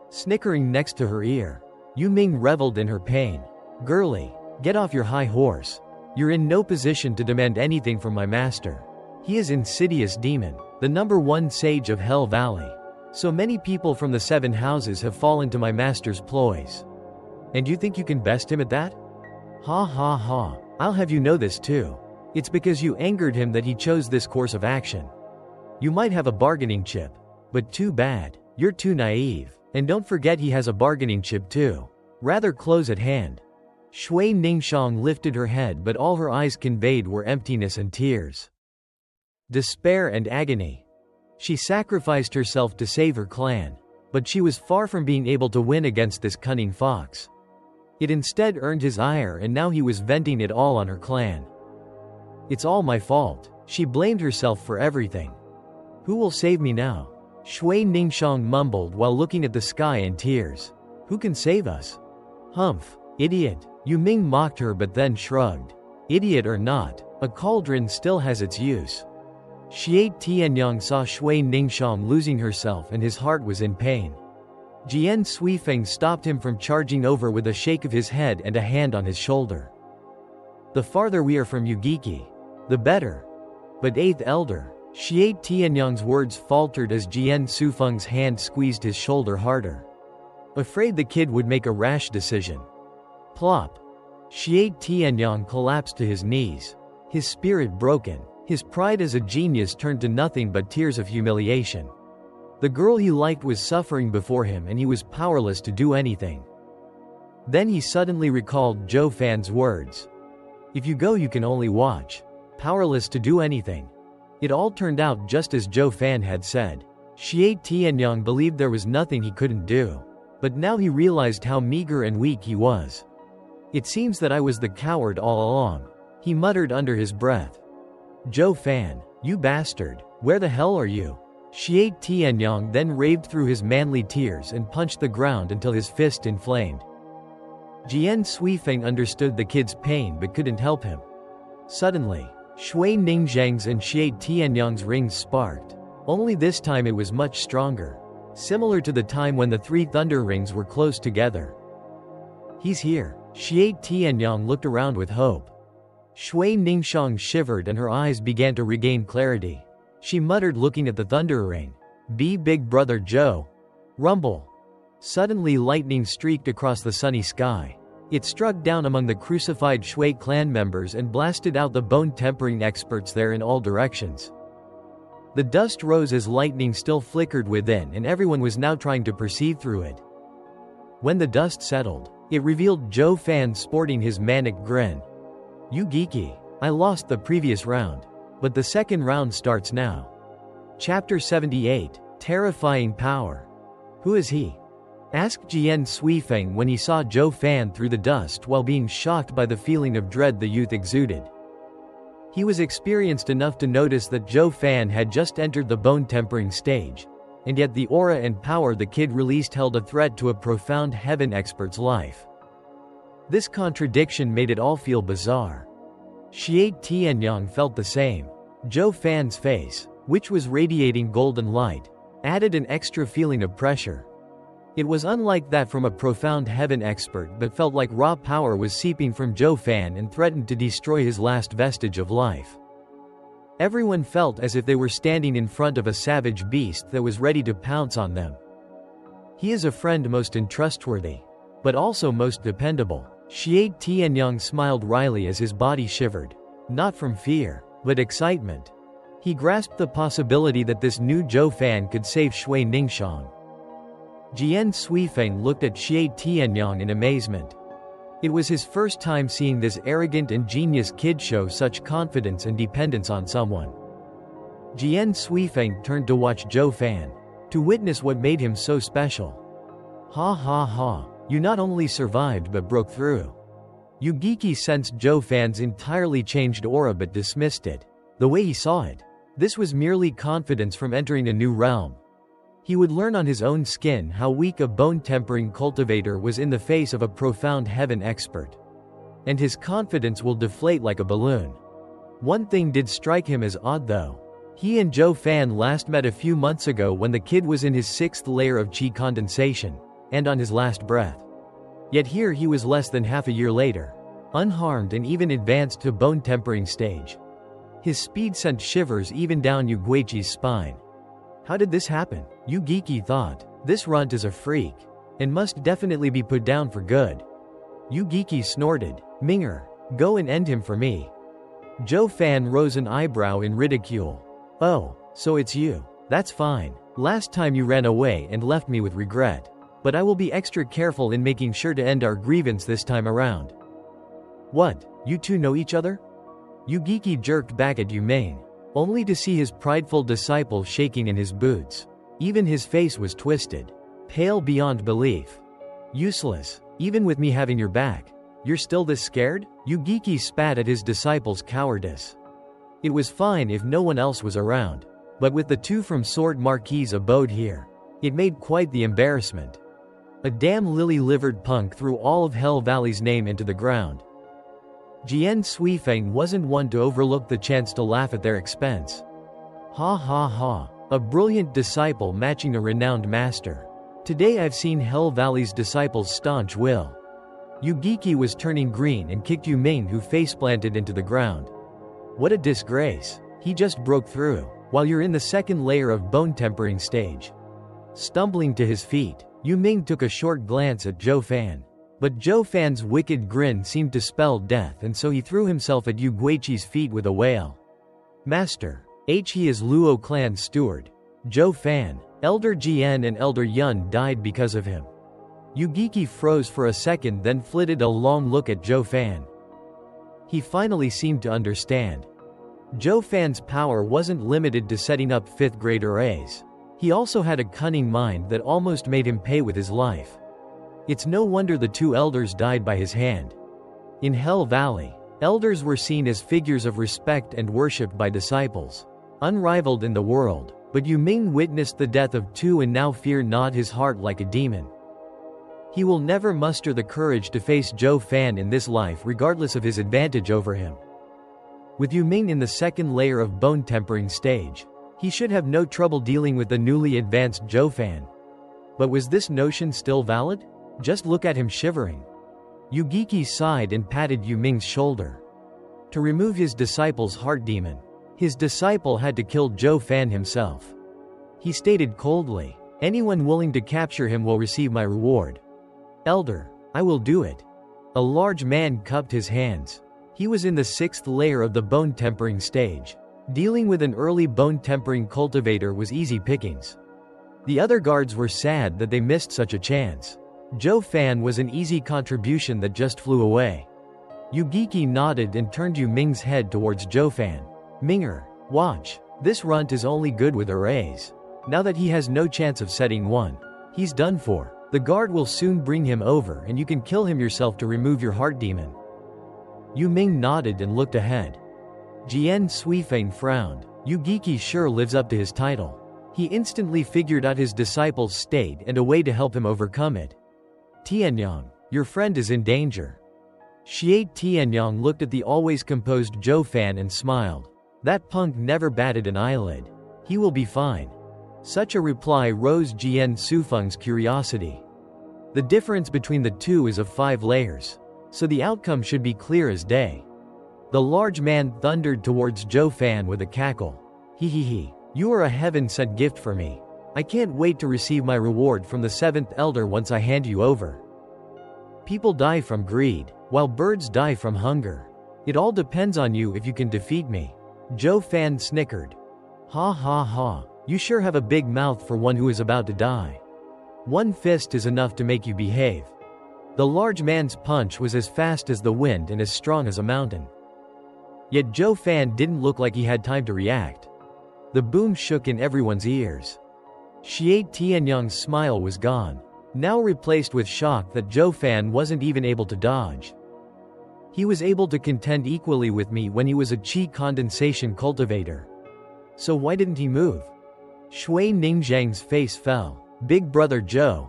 A: Snickering next to her ear, Yu Ming reveled in her pain. Girlie, get off your high horse. You're in no position to demand anything from my master. He is insidious demon, the #1 sage of Hell Valley. So many people from the 7 houses have fallen to my master's ploys. And you think you can best him at that? Ha ha ha, I'll have you know this too. It's because you angered him that he chose this course of action. You might have a bargaining chip, but too bad, you're too naive. And don't forget he has a bargaining chip too. Rather close at hand. Shui Ningxiang lifted her head but all her eyes conveyed were emptiness and tears. Despair and agony. She sacrificed herself to save her clan, but she was far from being able to win against this cunning fox. It instead earned his ire and now he was venting it all on her clan. It's all my fault. She blamed herself for everything. Who will save me now? Shui Ningxiang mumbled while looking at the sky in tears. Who can save us? Humph, idiot. Yu Ming mocked her but then shrugged. Idiot or not, a cauldron still has its use. Xie Tianyang saw Shui Ningxiang losing herself and his heart was in pain. Jian Suifeng stopped him from charging over with a shake of his head and a hand on his shoulder. The farther we are from Yugiki, the better. But 8th Elder, Xie Tianyang's words faltered as Jian Sufeng's hand squeezed his shoulder harder. Afraid the kid would make a rash decision. Plop. Xie Tianyang collapsed to his knees, his spirit broken. His pride as a genius turned to nothing but tears of humiliation. The girl he liked was suffering before him and he was powerless to do anything. Then he suddenly recalled Zhuo Fan's words. If you go you can only watch. Powerless to do anything. It all turned out just as Zhuo Fan had said. Xie Tianyang believed there was nothing he couldn't do. But now he realized how meager and weak he was. It seems that I was the coward all along, he muttered under his breath. Zhuo Fan, you bastard, where the hell are you? Xie Tianyang then raved through his manly tears and punched the ground until his fist inflamed. Jian Suifeng understood the kid's pain but couldn't help him. Suddenly, Shui Ningxiang's and Xie Tianyang's rings sparked. Only this time it was much stronger, similar to the time when the 3 thunder rings were close together. He's here. Xie Tianyang looked around with hope. Shui Ningxiang shivered and her eyes began to regain clarity. She muttered looking at the thunder ring. Be big brother Zhou. Rumble. Suddenly lightning streaked across the sunny sky. It struck down among the crucified Shui clan members and blasted out the bone-tempering experts there in all directions. The dust rose as lightning still flickered within and everyone was now trying to perceive through it. When the dust settled, it revealed Zhuo Fan sporting his manic grin. Yugiki, I lost the previous round, but the second round starts now. Chapter 78, Terrifying Power. Who is he? Asked Jian Suifeng when he saw Zhuo Fan through the dust while being shocked by the feeling of dread the youth exuded. He was experienced enough to notice that Zhuo Fan had just entered the bone-tempering stage, and yet the aura and power the kid released held a threat to a profound heaven expert's life. This contradiction made it all feel bizarre. Xie Tianyang felt the same. Zhuo Fan's face, which was radiating golden light, added an extra feeling of pressure. It was unlike that from a profound heaven expert, but felt like raw power was seeping from Zhuo Fan and threatened to destroy his last vestige of life. Everyone felt as if they were standing in front of a savage beast that was ready to pounce on them. He is a friend most untrustworthy, but also most dependable. Xie Tianyang smiled wryly as his body shivered. Not from fear, but excitement. He grasped the possibility that this new Zhuo Fan could save Shui Ningxiang. Jian Suifeng looked at Xie Tianyang in amazement. It was his first time seeing this arrogant and genius kid show such confidence and dependence on someone. Jian Suifeng turned to watch Zhuo Fan, to witness what made him so special. Ha ha ha, you not only survived but broke through. Yu Giki sensed Zhuo Fan's entirely changed aura but dismissed it. The way he saw it. This was merely confidence from entering a new realm. He would learn on his own skin how weak a bone-tempering cultivator was in the face of a profound heaven expert. And his confidence will deflate like a balloon. One thing did strike him as odd though. He and Zhuo Fan last met a few months ago when the kid was in his 6th layer of qi condensation, and on his last breath. Yet here he was less than half a year later, unharmed and even advanced to bone-tempering stage. His speed sent shivers even down Yu Guiqi's spine. How did this happen? Yu Giki thought. This runt is a freak, and must definitely be put down for good. Yu Giki snorted. Minger, go and end him for me. Zhuo Fan rose an eyebrow in ridicule. Oh, so it's you. That's fine. Last time you ran away and left me with regret. But I will be extra careful in making sure to end our grievance this time around. What, you two know each other? Yu Giki jerked back at Yu Ming, only to see his prideful disciple shaking in his boots. Even his face was twisted. Pale beyond belief. Useless. Even with me having your back. You're still this scared? Yu Giki spat at his disciple's cowardice. It was fine if no one else was around. But with the two from Sword Marquis abode here, it made quite the embarrassment. A damn lily-livered punk threw all of Hell Valley's name into the ground. Jian Suifeng wasn't one to overlook the chance to laugh at their expense. Ha ha ha, a brilliant disciple matching a renowned master. Today I've seen Hell Valley's disciples' staunch will. Yu Giki was turning green and kicked Yu Ming, who faceplanted into the ground. What a disgrace. He just broke through, while you're in the 2nd layer of bone-tempering stage. Stumbling to his feet, Yu Ming took a short glance at Zhuo Fan. But Zhuo Fan's wicked grin seemed to spell death, and so he threw himself at Yu Guiqi's feet with a wail. Master, he is Luo clan's steward. Zhuo Fan, Elder Jian and Elder Yun died because of him. Yu Giki froze for a second, then flitted a long look at Zhuo Fan. He finally seemed to understand. Zhuo Fan's power wasn't limited to setting up 5th grade arrays. He also had a cunning mind that almost made him pay with his life. It's no wonder the 2 elders died by his hand. In Hell Valley, elders were seen as figures of respect and worshipped by disciples. Unrivaled in the world, but Yu Ming witnessed the death of 2 and now fear gnawed his heart like a demon. He will never muster the courage to face Zhuo Fan in this life regardless of his advantage over him. With Yu Ming in the 2nd layer of bone-tempering stage, he should have no trouble dealing with the newly advanced Zhuo Fan. But was this notion still valid? Just look at him shivering. Yu Giki sighed and patted Yu Ming's shoulder. To remove his disciple's heart demon, his disciple had to kill Zhuo Fan himself. He stated coldly, anyone willing to capture him will receive my reward. Elder, I will do it. A large man cupped his hands. He was in the 6th layer of the bone-tempering stage. Dealing with an early bone-tempering cultivator was easy pickings. The other guards were sad that they missed such a chance. Zhuo Fan was an easy contribution that just flew away. Yu Giki nodded and turned Yu Ming's head towards Zhuo Fan. Minger, watch. This runt is only good with arrays. Now that he has no chance of setting one, he's done for. The guard will soon bring him over and you can kill him yourself to remove your heart demon. Yu Ming nodded and looked ahead. Jian Suifeng frowned. Yu Giki sure lives up to his title. He instantly figured out his disciple's state and a way to help him overcome it. Tianyang, your friend is in danger. Xie Tianyang looked at the always composed Zhuo Fan and smiled. That punk never batted an eyelid. He will be fine. Such a reply rose Jian Sufeng's curiosity. The difference between the two is of 5 layers, so the outcome should be clear as day. The large man thundered towards Zhuo Fan with a cackle. He. You are a heaven-sent gift for me. I can't wait to receive my reward from the 7th elder once I hand you over. People die from greed, while birds die from hunger. It all depends on you if you can defeat me. Zhuo Fan snickered. Ha. You sure have a big mouth for one who is about to die. One fist is enough to make you behave. The large man's punch was as fast as the wind and as strong as a mountain. Yet Zhuo Fan didn't look like he had time to react. The boom shook in everyone's ears. Xie Tianyang's smile was gone, now replaced with shock that Zhuo Fan wasn't even able to dodge. He was able to contend equally with me when he was a qi condensation cultivator. So why didn't he move? Shui Ningzhang's face fell. Big brother Zhou.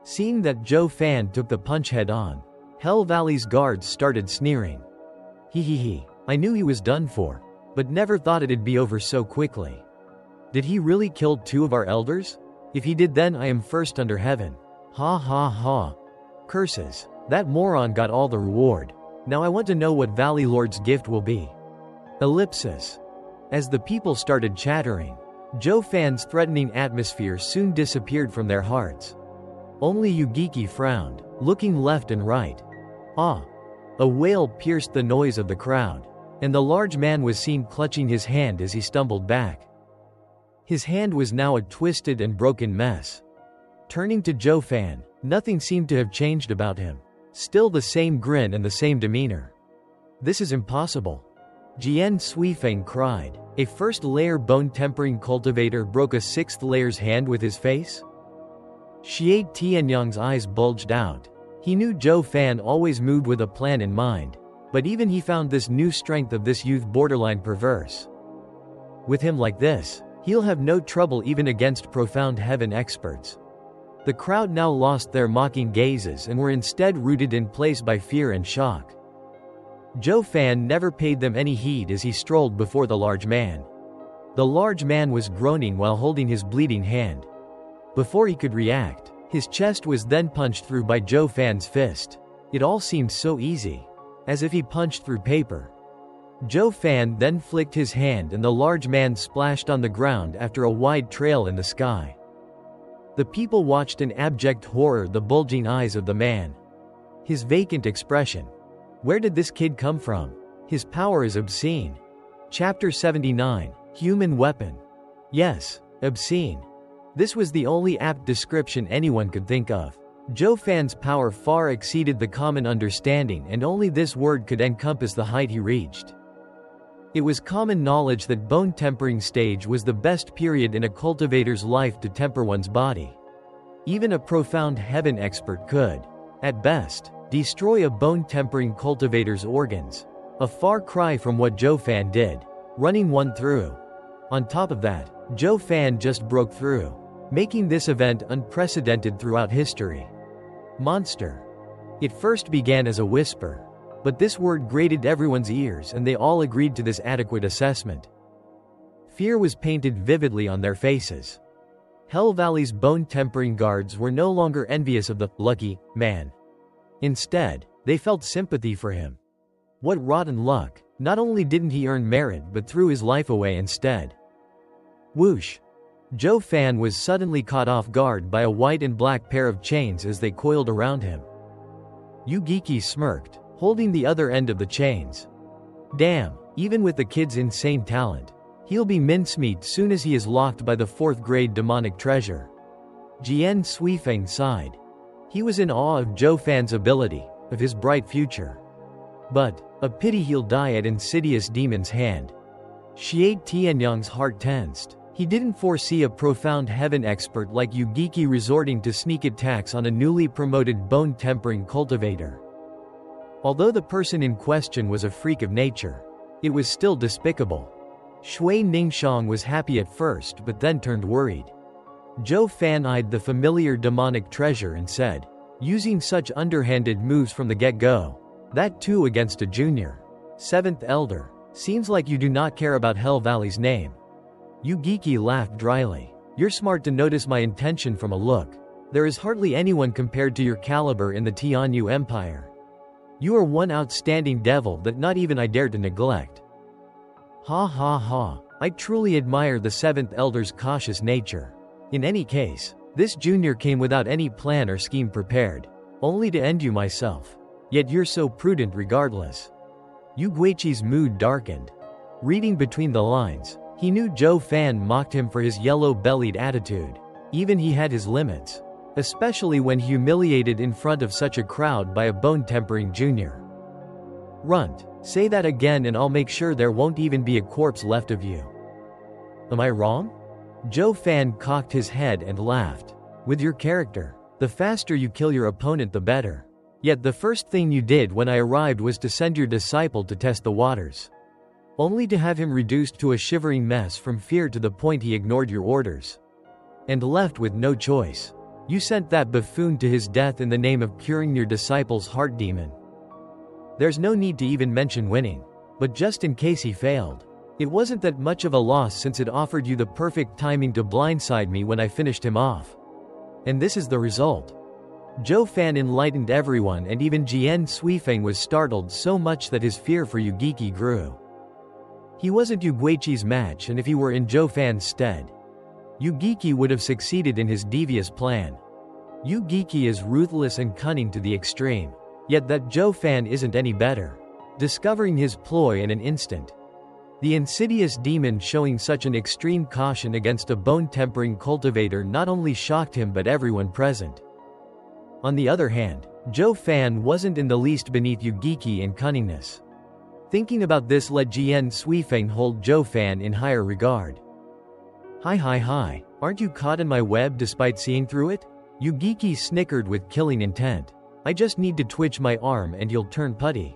A: Seeing that Zhuo Fan took the punch head on, Hell Valley's guards started sneering. He. I knew he was done for, but never thought it'd be over so quickly. Did he really kill 2 of our elders? If he did, then I am first under heaven. Ha. Curses. That moron got all the reward. Now I want to know what Valley Lord's gift will be. Ellipsis. As the people started chattering, Zhuo Fan's threatening atmosphere soon disappeared from their hearts. Only Yugiki frowned, looking left and right. A wail pierced the noise of the crowd, and the large man was seen clutching his hand as he stumbled back. His hand was now a twisted and broken mess. Turning to Zhuo Fan, nothing seemed to have changed about him. Still the same grin and the same demeanor. This is impossible. Jian Suifeng cried. A first-layer bone-tempering cultivator broke a 6th layer's hand with his face? Xie Tianyang's eyes bulged out. He knew Zhuo Fan always moved with a plan in mind, but even he found this new strength of this youth borderline perverse. With him like this, he'll have no trouble even against profound heaven experts. The crowd now lost their mocking gazes and were instead rooted in place by fear and shock. Zhuo Fan never paid them any heed as he strolled before the large man. The large man was groaning while holding his bleeding hand. Before he could react, his chest was then punched through by Zhuo Fan's fist. It all seemed so easy, as if he punched through paper. Zhuo Fan then flicked his hand and the large man splashed on the ground after a wide trail in the sky. The people watched in abject horror the bulging eyes of the man. His vacant expression. Where did this kid come from? His power is obscene. Chapter 79, Human Weapon. Yes, obscene. This was the only apt description anyone could think of. Zhuo Fan's power far exceeded the common understanding, and only this word could encompass the height he reached. It was common knowledge that bone tempering stage was the best period in a cultivator's life to temper one's body. Even a profound heaven expert could, at best, destroy a bone tempering cultivator's organs. A far cry from what Zhuo Fan did, running one through. On top of that, Zhuo Fan just broke through, making this event unprecedented throughout history. Monster. It first began as a whisper, but this word grated everyone's ears and they all agreed to this adequate assessment. Fear was painted vividly on their faces. Hell Valley's bone-tempering guards were no longer envious of the lucky man. Instead, they felt sympathy for him. What rotten luck! Not only didn't he earn merit but threw his life away instead. Whoosh! Zhuo Fan was suddenly caught off guard by a white and black pair of chains as they coiled around him. Yugiki smirked, holding the other end of the chains. Damn, even with the kid's insane talent, he'll be mincemeat soon as he is locked by the 4th grade demonic treasure. Jian Suifeng sighed. He was in awe of Zhuo Fan's ability, of his bright future. But, a pity he'll die at insidious demon's hand. Xie Tianyang's heart tensed. He didn't foresee a profound heaven expert like Yugiki resorting to sneak attacks on a newly promoted bone-tempering cultivator. Although the person in question was a freak of nature, it was still despicable. Shui Ningxiang was happy at first but then turned worried. Zhuo Fan eyed the familiar demonic treasure and said, using such underhanded moves from the get-go, that too against a junior 7th elder, seems like you do not care about Hell Valley's name. Yugiki laughed dryly. You're smart to notice my intention from a look. There is hardly anyone compared to your caliber in the Tianyu Empire. You are one outstanding devil that not even I dare to neglect. Ha ha ha. I truly admire the seventh elder's cautious nature. In any case, this junior came without any plan or scheme prepared, only to end you myself. Yet you're so prudent regardless. Yu Guiqi's mood darkened. Reading between the lines, he knew Zhuo Fan mocked him for his yellow-bellied attitude. Even he had his limits, especially when humiliated in front of such a crowd by a bone-tempering junior. Runt, say that again and I'll make sure there won't even be a corpse left of you. Am I wrong? Zhuo Fan cocked his head and laughed. With your character, the faster you kill your opponent the better. Yet the first thing you did when I arrived was to send your disciple to test the waters. Only to have him reduced to a shivering mess from fear to the point he ignored your orders. And left with no choice. You sent that buffoon to his death in the name of curing your disciple's heart demon. There's no need to even mention winning. But just in case he failed. It wasn't that much of a loss since it offered you the perfect timing to blindside me when I finished him off. And this is the result. Zhuo Fan enlightened everyone and even Jian Suifeng was startled so much that his fear for Yu Guiqi grew. He wasn't Yu Guiqi's match, and if he were in Zhuo Fan's stead, Yu Guiqi would have succeeded in his devious plan. Yu Guiqi is ruthless and cunning to the extreme. Yet that Zhuo Fan isn't any better. Discovering his ploy in an instant. The insidious demon showing such an extreme caution against a bone-tempering cultivator not only shocked him but everyone present. On the other hand, Zhuo Fan wasn't in the least beneath Yu Guiqi in cunningness. Thinking about this led Jian Suifeng hold Zhuo Fan in higher regard. Hi, aren't you caught in my web despite seeing through it? Yu Guiqi snickered with killing intent. I just need to twitch my arm and you'll turn putty.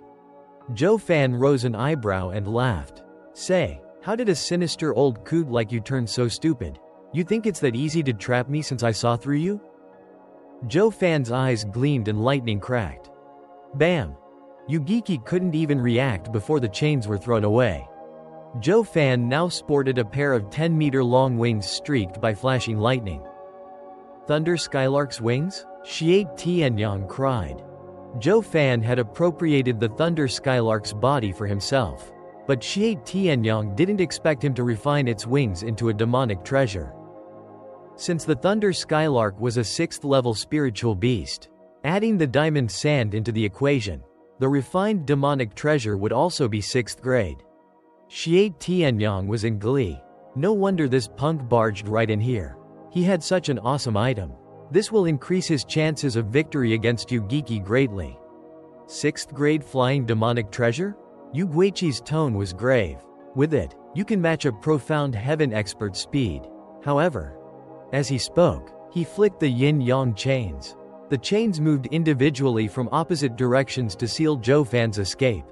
A: Zhuo Fan rose an eyebrow and laughed. Say, how did a sinister old coot like you turn so stupid? You think it's that easy to trap me since I saw through you? Zhuo Fan's eyes gleamed and lightning cracked. Bam! Yu Guiqi couldn't even react before the chains were thrown away. Zhuo Fan now sported a pair of 10-meter-long wings streaked by flashing lightning. Thunder Skylark's wings? Xie Tianyang cried. Zhuo Fan had appropriated the Thunder Skylark's body for himself. But Xie Tianyang didn't expect him to refine its wings into a demonic treasure. Since the Thunder Skylark was a 6th-level spiritual beast, adding the diamond sand into the equation, the refined demonic treasure would also be 6th grade. Xie Tianyang was in glee. No wonder this punk barged right in here. He had such an awesome item. This will increase his chances of victory against Yu Guiqi greatly. 6th grade flying demonic treasure? Yu Guiqi's tone was grave. With it, you can match a profound heaven expert's speed. However, as he spoke, he flicked the yin-yang chains. The chains moved individually from opposite directions to seal Zhuo Fan's escape.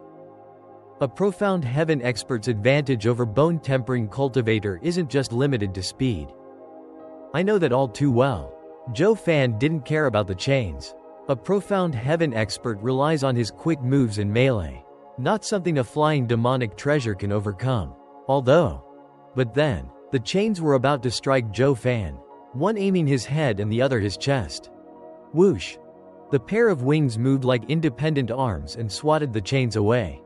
A: A profound heaven expert's advantage over bone-tempering cultivator isn't just limited to speed. I know that all too well. Zhuo Fan didn't care about the chains. A profound heaven expert relies on his quick moves in melee. Not something a flying demonic treasure can overcome. But then, the chains were about to strike Zhuo Fan, one aiming his head and the other his chest. Whoosh! The pair of wings moved like independent arms and swatted the chains away.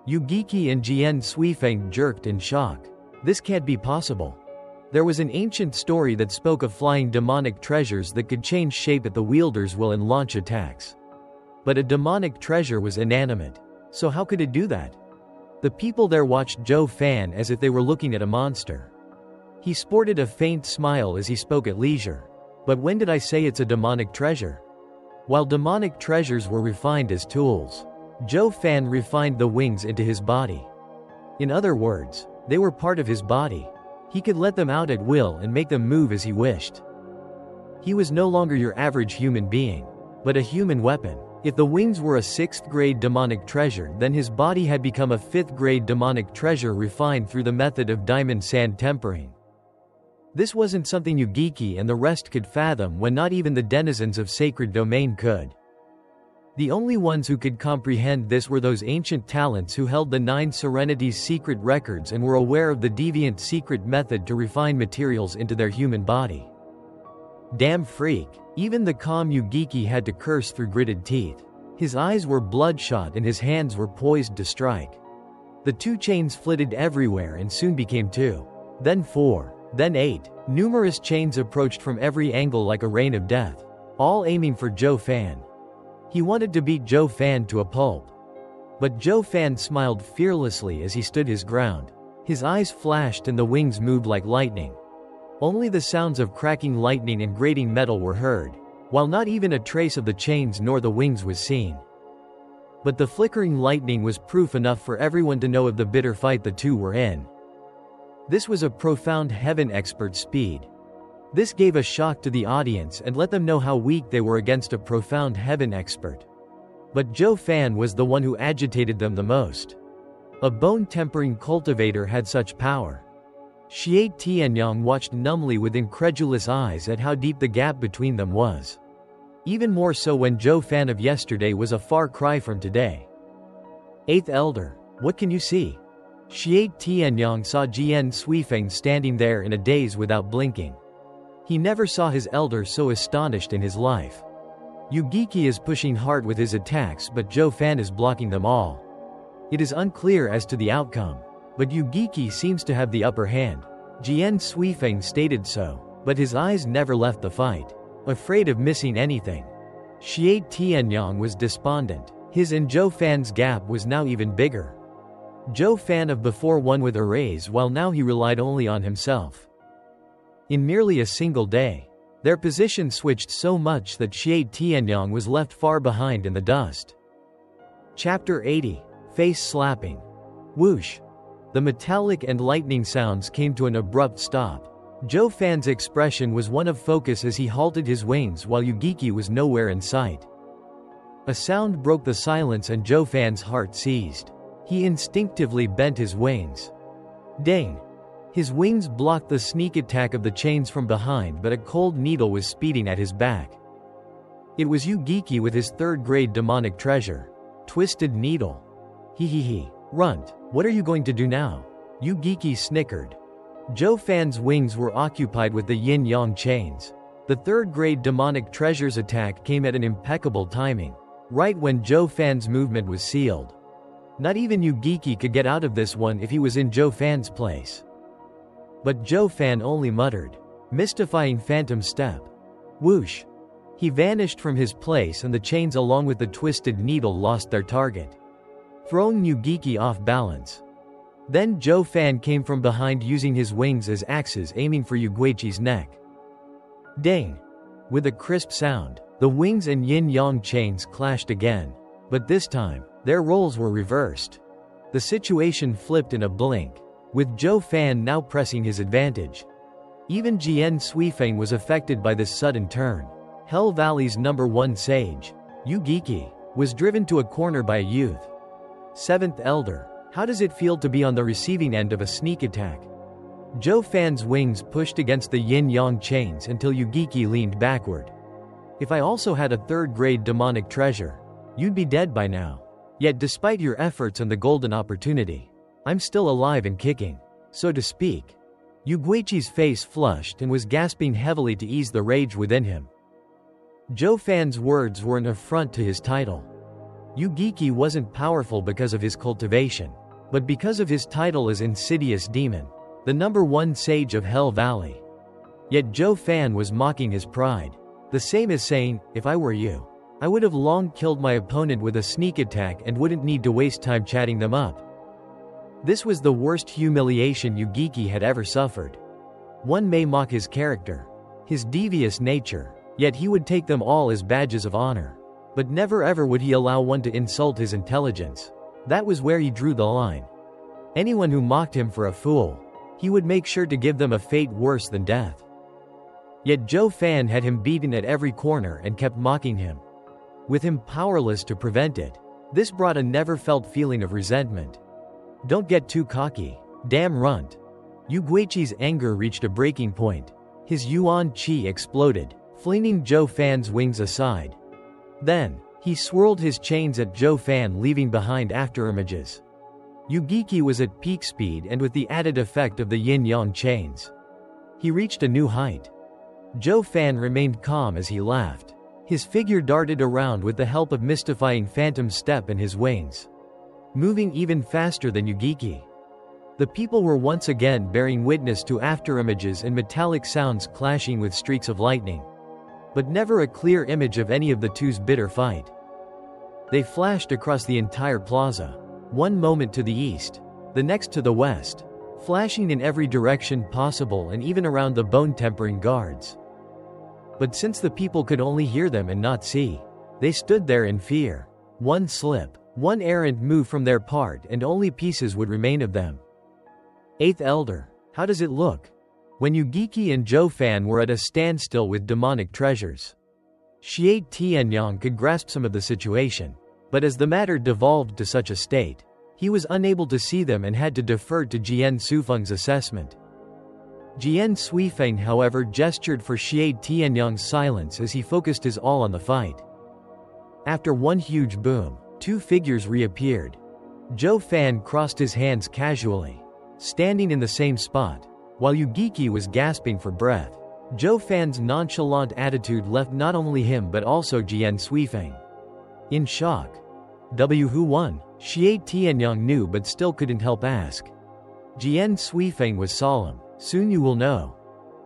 A: Yu Guiqi and Jian Suifeng jerked in shock. This can't be possible. There was an ancient story that spoke of flying demonic treasures that could change shape at the wielder's will and launch attacks. But a demonic treasure was inanimate. So how could it do that? The people there watched Zhuo Fan as if they were looking at a monster. He sported a faint smile as he spoke at leisure. But when did I say it's a demonic treasure? While demonic treasures were refined as tools, Zhuo Fan refined the wings into his body. In other words, they were part of his body. He could let them out at will and make them move as he wished. He was no longer your average human being, but a human weapon. If the wings were a 6th grade demonic treasure, then his body had become a 5th grade demonic treasure refined through the method of diamond sand tempering. This wasn't something Yu Guiqi and the rest could fathom when not even the denizens of Sacred Domain could. The only ones who could comprehend this were those ancient talents who held the Nine Serenities Secret Records and were aware of the deviant secret method to refine materials into their human body. Damn freak. Even the calm Yu-Giki had to curse through gritted teeth. His eyes were bloodshot and his hands were poised to strike. The 2 chains flitted everywhere and soon became 2. Then 4. Then 8. Numerous chains approached from every angle like a rain of death, all aiming for Zhuo Fan. He wanted to beat Zhuo Fan to a pulp. But Zhuo Fan smiled fearlessly as he stood his ground. His eyes flashed and the wings moved like lightning. Only the sounds of cracking lightning and grating metal were heard, while not even a trace of the chains nor the wings was seen. But the flickering lightning was proof enough for everyone to know of the bitter fight the 2 were in. This was a profound heaven expert speed. This gave a shock to the audience and let them know how weak they were against a profound heaven expert. But Zhuo Fan was the one who agitated them the most. A bone-tempering cultivator had such power. Xie Tianyang watched numbly with incredulous eyes at how deep the gap between them was. Even more so when Zhuo Fan of yesterday was a far cry from today. 8th Elder, what can you see? Xie Tianyang saw Jian Suifeng standing there in a daze without blinking. He never saw his elder so astonished in his life. Yu-Giki is pushing hard with his attacks but Zhuo Fan is blocking them all. It is unclear as to the outcome, but Yu-Giki seems to have the upper hand. Jian Suifeng stated so, but his eyes never left the fight, afraid of missing anything. Xie Tianyang was despondent. His and Zhuo Fan's gap was now even bigger. Zhuo Fan of before won with a raise while now he relied only on himself. In merely a single day, their position switched so much that Xie Tianyang was left far behind in the dust. Chapter 80. Face Slapping. Whoosh! The metallic and lightning sounds came to an abrupt stop. Zhuo Fan's expression was one of focus as he halted his wings while Yu-Giki was nowhere in sight. A sound broke the silence and Zhuo Fan's heart seized. He instinctively bent his wings. Dang! His wings blocked the sneak attack of the chains from behind but a cold needle was speeding at his back. It was Yu-Giki with his 3rd-grade demonic treasure. Twisted Needle. He. Runt, what are you going to do now? Yu-Giki snickered. Zhuo Fan's wings were occupied with the yin-yang chains. The 3rd-grade demonic treasure's attack came at an impeccable timing, right when Zhuo Fan's movement was sealed. Not even Yu-Giki could get out of this one if he was in Zhuo Fan's place. But Zhuo Fan only muttered, mystifying phantom step. Whoosh! He vanished from his place and the chains along with the twisted needle lost their target, throwing Yu-Giki off balance. Then Zhuo Fan came from behind using his wings as axes aiming for Yu-Guiqi's neck. Dang! With a crisp sound, the wings and yin-yang chains clashed again, but this time, their roles were reversed. The situation flipped in a blink, with Zhuo Fan now pressing his advantage. Even Jian Suifeng was affected by this sudden turn. Hell Valley's #1 sage, Yu-Giki, was driven to a corner by a youth. 7th Elder, how does it feel to be on the receiving end of a sneak attack? Zhuo Fan's wings pushed against the yin-yang chains until Yu-Giki leaned backward. If I also had a 3rd-grade demonic treasure, you'd be dead by now. Yet despite your efforts and the golden opportunity, I'm still alive and kicking, so to speak. Yu-Guiqi's face flushed and was gasping heavily to ease the rage within him. Zhuo Fan's words were an affront to his title. Yu-Giki wasn't powerful because of his cultivation, but because of his title as Insidious Demon, the #1 sage of Hell Valley. Yet Zhuo Fan was mocking his pride. The same as saying, if I were you, I would have long killed my opponent with a sneak attack and wouldn't need to waste time chatting them up. This was the worst humiliation Yu-Giki had ever suffered. One may mock his character, his devious nature, yet he would take them all as badges of honor. But never ever would he allow one to insult his intelligence. That was where he drew the line. Anyone who mocked him for a fool, he would make sure to give them a fate worse than death. Yet Zhuo Fan had him beaten at every corner and kept mocking him, with him powerless to prevent it. This brought a never-felt feeling of resentment. Don't get too cocky, damn runt. Yu-Guiqi's anger reached a breaking point. His yuan qi exploded, flinging Zhuo Fan's wings aside. Then, He swirled his chains at Zhuo Fan, leaving behind afterimages. Yugiki was at peak speed and with the added effect of the yin-yang chains. He reached a new height. Zhuo Fan remained calm as he laughed. His figure darted around with the help of mystifying phantom step and his wings, moving even faster than Yugiki. The people were once again bearing witness to afterimages and metallic sounds clashing with streaks of lightning, but never a clear image of any of the two's bitter fight. They flashed across the entire plaza, one moment to the east, the next to the west, flashing in every direction possible and even around the bone-tempering guards. But since the people could only hear them and not see, they stood there in fear. One slip, one errant move from their part and only pieces would remain of them. Eighth Elder, how does it look? When Yugiki and Zhuo Fan were at a standstill with demonic treasures, Xie Tianyang could grasp some of the situation, but as the matter devolved to such a state, he was unable to see them and had to defer to Jian Sufeng's assessment. Jian Suifeng, however, gestured for Xie Tianyang's silence as he focused his all on the fight. After one huge boom, two figures reappeared. Zhuo Fan crossed his hands casually, standing in the same spot, while Yugiki was gasping for breath. Zhuo Fan's nonchalant attitude left not only him but also Jian Suifeng in shock. Who won? Xie Tianyang knew but still couldn't help ask. Jian Suifeng was solemn. Soon you will know.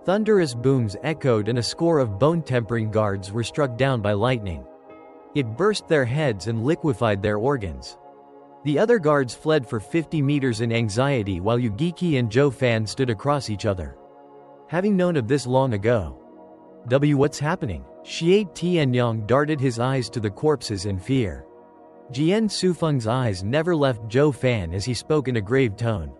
A: Thunderous booms echoed and a score of bone-tempering guards were struck down by lightning. It burst their heads and liquefied their organs. The other guards fled for 50 meters in anxiety while Yugiki and Zhuo Fan stood across each other, having known of this long ago. What's happening? Xie Tianyang darted his eyes to the corpses in fear. Jian Sufeng's eyes never left Zhuo Fan as he spoke in a grave tone.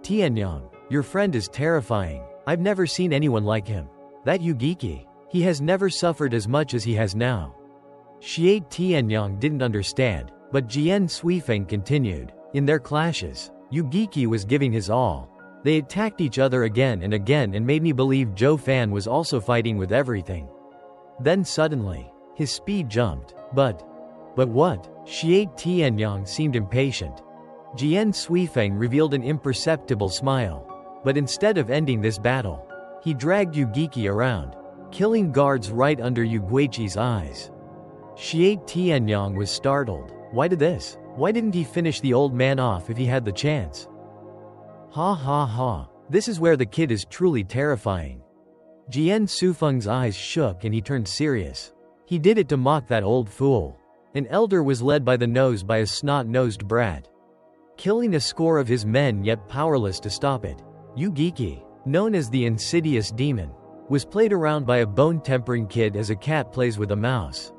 A: Tianyang, your friend is terrifying. I've never seen anyone like him. That Yugiki, he has never suffered as much as he has now. Xie Tianyang didn't understand, but Jian Suifeng continued. In their clashes, Yugiki was giving his all. They attacked each other again and made me believe Zhuo Fan was also fighting with everything. Then suddenly, his speed jumped. But what? Xie Tianyang seemed impatient. Jian Suifeng revealed an imperceptible smile. But instead of ending this battle, he dragged Yugiki around, killing guards right under Yuguichi's eyes. Xie Tianyang was startled. Why didn't he finish the old man off if he had the chance? Ha ha ha. This is where the kid is truly terrifying. Jian Sufeng's eyes shook and he turned serious. He did it to mock that old fool. An elder was led by the nose by a snot-nosed brat, killing a score of his men yet powerless to stop it. Yugiki, known as the insidious demon, was played around by a bone-tempering kid as a cat plays with a mouse.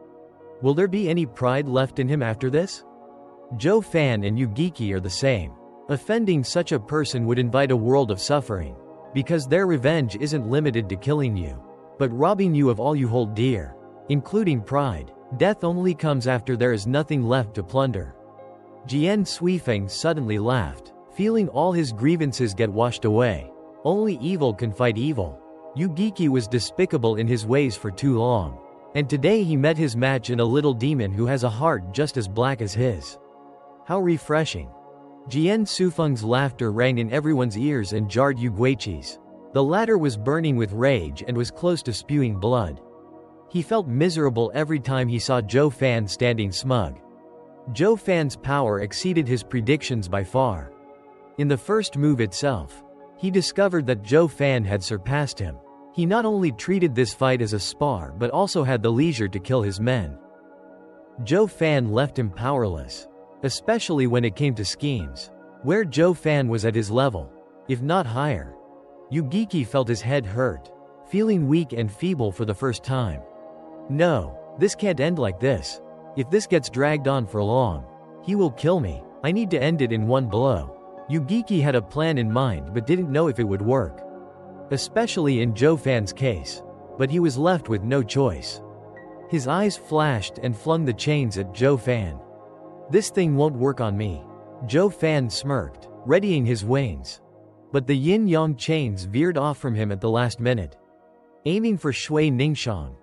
A: Will there be any pride left in him after this? Zhuo Fan and Yugiki are the same. Offending such a person would invite a world of suffering, because their revenge isn't limited to killing you, but robbing you of all you hold dear, including pride. Death only comes after there is nothing left to plunder. Jian Suifeng suddenly laughed, feeling all his grievances get washed away. Only evil can fight evil. Yugiki was despicable in his ways for too long, and today he met his match in a little demon who has a heart just as black as his. How refreshing. Jian Sufeng's laughter rang in everyone's ears and jarred Yuguichi's. The latter was burning with rage and was close to spewing blood. He felt miserable every time he saw Zhuo Fan standing smug. Zhuo Fan's power exceeded his predictions by far. In the first move itself, he discovered that Zhuo Fan had surpassed him. He not only treated this fight as a spar but also had the leisure to kill his men. Zhuo Fan left him powerless, especially when it came to schemes, where Zhuo Fan was at his level, if not higher. Yugiki felt his head hurt, feeling weak and feeble for the first time. No, this can't end like this. If this gets dragged on for long, he will kill me. I need to end it in one blow. Yugiki had a plan in mind but didn't know if it would work, especially in Zhuo Fan's case. But he was left with no choice. His eyes flashed and flung the chains at Zhuo Fan. This thing won't work on me. Zhuo Fan smirked, readying his wings. But the yin-yang chains veered off from him at the last minute, aiming for Shui Ningxiang.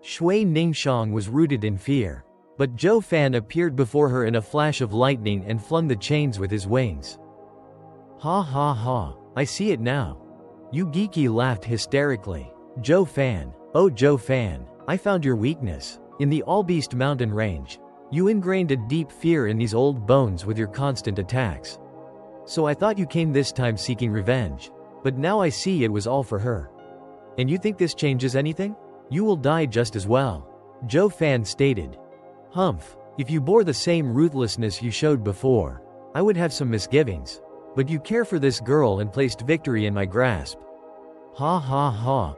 A: Shui Ningxiang was rooted in fear, But Zhuo Fan appeared before her in a flash of lightning and flung the chains with his wings. Ha ha ha, I see it now. Yu Geeky laughed hysterically. Zhuo Fan. Oh Zhuo Fan, I found your weakness. In the Allbeast mountain range. You ingrained a deep fear in these old bones with your constant attacks. So I thought you came this time seeking revenge. But now I see it was all for her. And you think this changes anything? You will die just as well. Zhuo Fan stated. Humph, if you bore the same ruthlessness you showed before, I would have some misgivings. But you care for this girl and placed victory in my grasp. Ha ha ha,